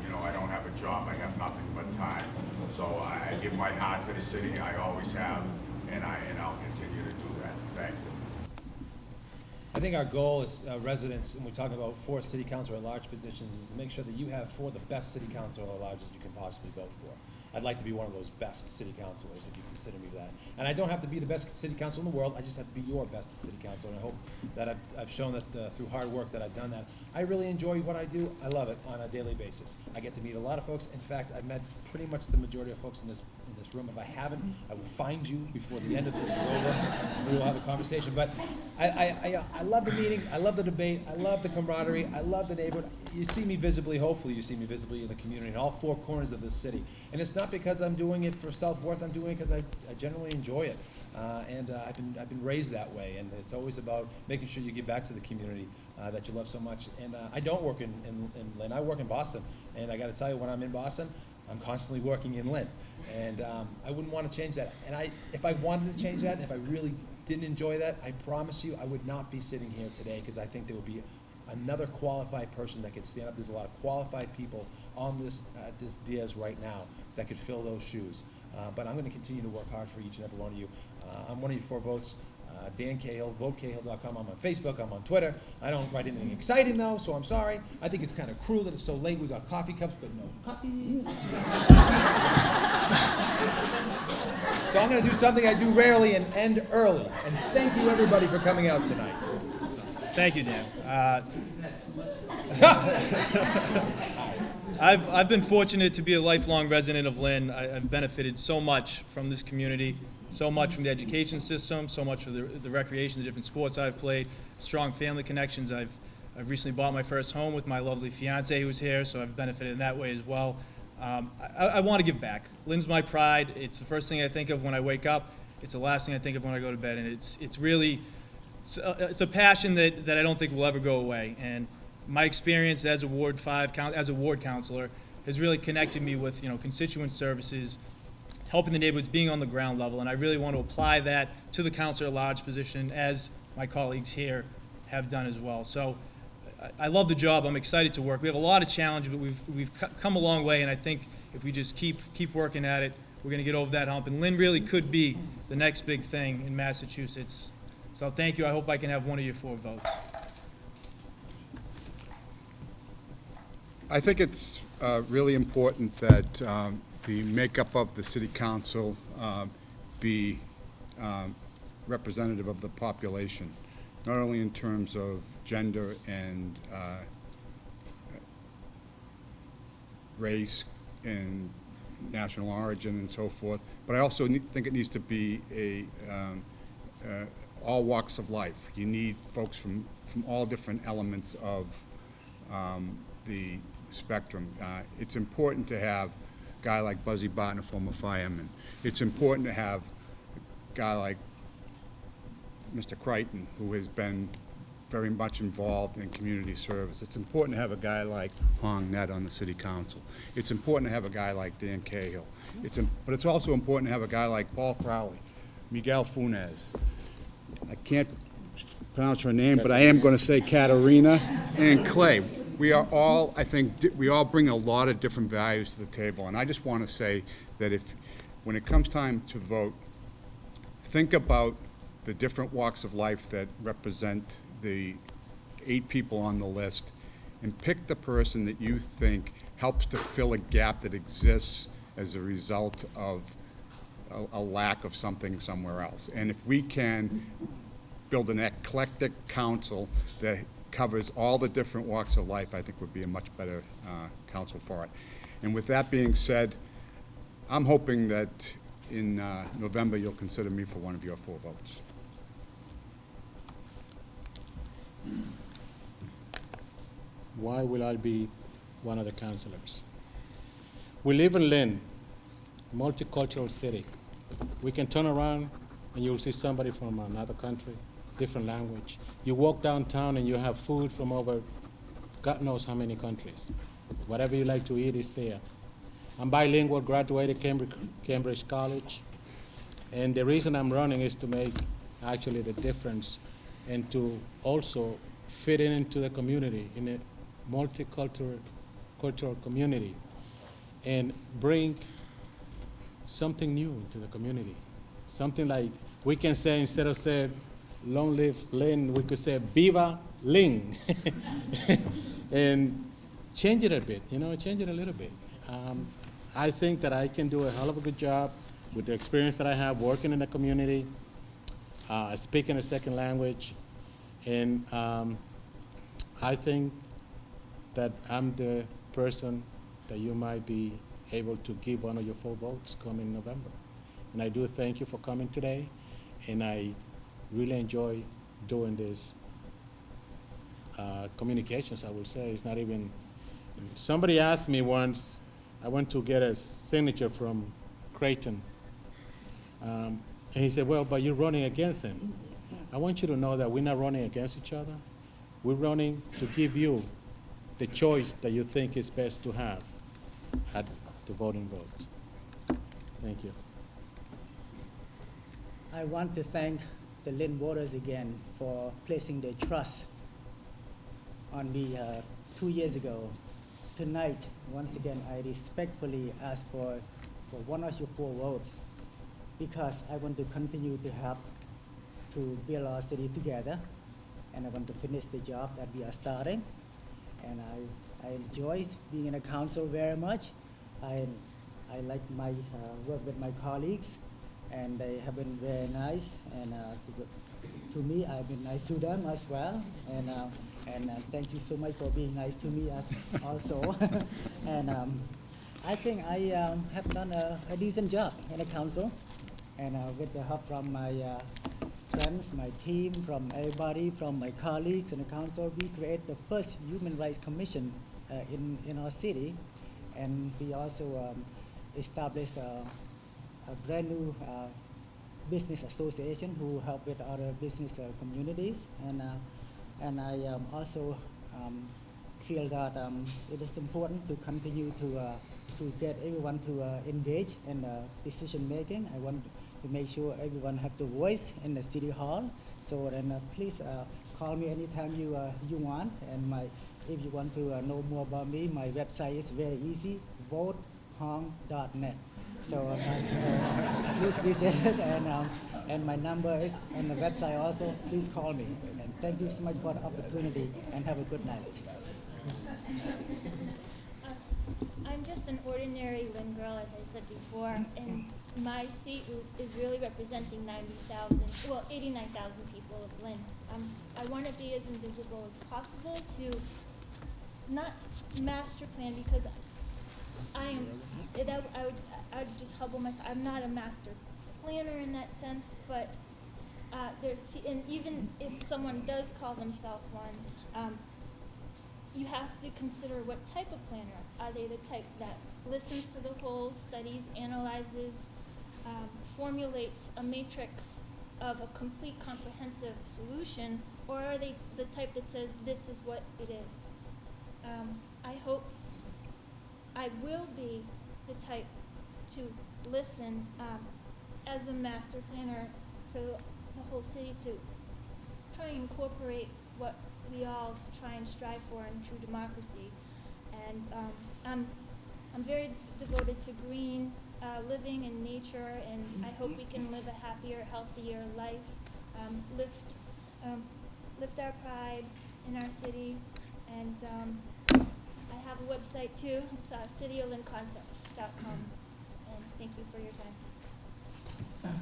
You know, I don't have a job. I have nothing but time. So I give my heart to the city. I always have, and I'll continue to do that. Thank you. I think our goal as residents, and we talk about 4 city councilor-at-large positions, is to make sure that you have 4 of the best city councilor-at-larges you can possibly vote for. I'd like to be one of those best city councilors, if you consider me that. And I don't have to be the best city councilor in the world, I just have to be your best city councilor, and I hope that I've shown that through hard work that I've done that. I really enjoy what I do, I love it on a daily basis. I get to meet a lot of folks. In fact, I've met pretty much the majority of folks in this room. If I haven't, I will find you before the end of this is over, and we will have a conversation. But I love the meetings, I love the debate, I love the camaraderie, I love the neighborhood. You see me visibly, hopefully you see me visibly in the community, in all 4 corners of this city. And it's not because I'm doing it for self-worth, I'm doing it because I generally enjoy it. I've been raised that way, and it's always about making sure you give back to the community that you love so much. And I don't work in Lynn, I work in Boston. And I gotta tell you, when I'm in Boston, I'm constantly working in Lynn. And I wouldn't want to change that. And if I wanted to change that, if I really didn't enjoy that, I promise you I would not be sitting here today, because I think there would be another qualified person that could stand up. There's a lot of qualified people on this dais right now that could fill those shoes. But I'm going to continue to work hard for each and every one of you. I'm one of your 4 votes. Dan Cahill, votecahill.com. I'm on Facebook, I'm on Twitter. I don't write anything exciting though, so I'm sorry. I think it's kind of cruel that it's so late. We got coffee cups, but no puppies. So I'm going to do something I do rarely and end early. And thank you everybody for coming out tonight. Thank you, Dan. I've been fortunate to be a lifelong resident of Lynn. I've benefited so much from this community, so much from the education system, so much from the recreation, the different sports I've played, strong family connections. I've recently bought my first home with my lovely fiance who's here, so I've benefited in that way as well. I want to give back. Lynn's my pride. It's the first thing I think of when I wake up. It's the last thing I think of when I go to bed, and it's really it's a passion that I don't think will ever go away. And my experience as a Ward 5 as a ward counselor has really connected me with constituent services, helping the neighborhoods, being on the ground level, and I really want to apply that to the councilor-at-large position, as my colleagues here have done as well. So I love the job. I'm excited to work. We have a lot of challenges, but we've come a long way, and I think if we just keep working at it, we're going to get over that hump. And Lynn really could be the next big thing in Massachusetts. So thank you. I hope I can have one of your 4 votes. I think it's really important that the makeup of the city council be representative of the population, not only in terms of gender and race and national origin and so forth, but I also think it needs to be all walks of life. You need folks from all different elements of the spectrum. It's important to have a guy like Buzzy Barton, a former fireman. It's important to have a guy like Mr. Crichton, who has been very much involved in community service. It's important to have a guy like Hong Net on the city council. It's important to have a guy like Dan Cahill. But it's also important to have a guy like Paul Crowley, Miguel Funes. I can't pronounce her name, but I am going to say Katerina, and Clay. We are all, I think, we all bring a lot of different values to the table, and I just want to say that when it comes time to vote, think about the different walks of life that represent the 8 people on the list, and pick the person that you think helps to fill a gap that exists as a result of a lack of something somewhere else. And if we can build an eclectic council that covers all the different walks of life, I think would be a much better council for it. And with that being said, I'm hoping that in November you'll consider me for one of your 4 votes. Why will I be one of the councilors? We live in Lynn, multicultural city. We can turn around and you'll see somebody from another country, different language. You walk downtown and you have food from over God knows how many countries. Whatever you like to eat is there. I'm bilingual, graduated Cambridge College, and the reason I'm running is to make actually the difference and to also fit into the community, in a cultural community, and bring something new into the community. Something like, we can say, instead of saying, long live Lynn, we could say, Viva Lynn. And change it a bit, change it a little bit. I think that I can do a hell of a good job with the experience that I have working in the community, speaking a second language, and I think that I'm the person that you might be able to give one of your 4 votes come in November. And I do thank you for coming today, and I really enjoy doing this communications, I will say. It's not even, somebody asked me once, I went to get a signature from Creighton, and he said, well, but you're running against him. I want you to know that we're not running against each other. We're running to give you the choice that you think is best to have at the voting votes. Thank you. I want to thank the Lynn voters again for placing their trust on me 2 years ago. Tonight, once again, I respectfully ask for one of your 4 votes, because I want to continue to help to build our city together, and I want to finish the job that we are starting. And I enjoy being in a council very much. I like my work with my colleagues, and they have been very nice, and to me, I've been nice to them as well. And thank you so much for being nice to me as also. And I think I have done a decent job in the council, and with the help from my friends, my team, from everybody, from my colleagues in the council, we create the first Human Rights Commission in our city, and we also established a brand new business association who help with other business communities, and I also feel that it is important to continue to get everyone to engage in decision making. I want to make sure everyone have the voice in the city hall. So then please call me anytime you want. And if you want to know more about me, my website is very easy, votehong.net. So please visit it, and my number is on the website also. Please call me. And thank you so much for the opportunity, and have a good night. I'm just an ordinary Lynn girl, as I said before, and my seat is really representing 89,000 people of Lynn. I want to be as invisible as possible to not master plan, because I would just humble myself. I'm not a master planner in that sense, but and even if someone does call themselves one, you have to consider what type of planner. Are they the type that listens to the whole, studies, analyzes, formulates a matrix of a complete comprehensive solution, or are they the type that says this is what it is? I hope I will be the type to listen as a master planner for the whole city, to try and incorporate what we all try and strive for in true democracy. And I'm very devoted to green living and nature, and I hope we can live a happier, healthier life, lift our pride in our city. And I have a website too. It's cityolinconcepts.com. and thank you for your time.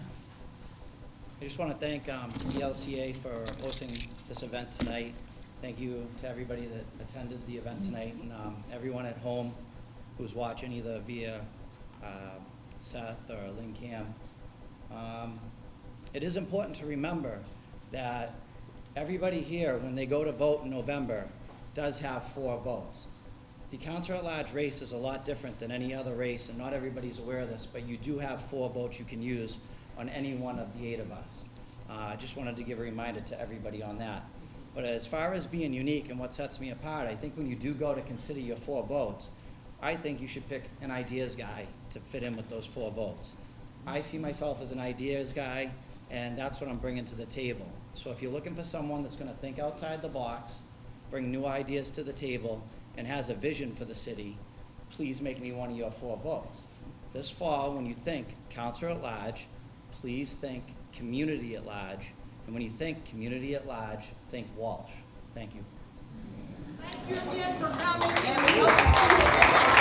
I just want to thank the LCA for hosting this event tonight. Thank you to everybody that attended the event tonight, and everyone at home who's watching either via Seth or LinCam. It is important to remember that everybody here, when they go to vote in November, does have 4 votes. The Councilor-At-Large race is a lot different than any other race, and not everybody's aware of this, but you do have 4 votes you can use on any one of the 8 of us. I just wanted to give a reminder to everybody on that. But as far as being unique and what sets me apart, I think when you do go to consider your 4 votes, I think you should pick an ideas guy to fit in with those 4 votes. I see myself as an ideas guy, and that's what I'm bringing to the table. So if you're looking for someone that's gonna think outside the box, bring new ideas to the table, and has a vision for the city, please make me one of your 4 votes. This fall, when you think Councilor-At-Large, please think community at large. And when you think community at large, think Walsh. Thank you. Thank you again for coming, and we hope to see you.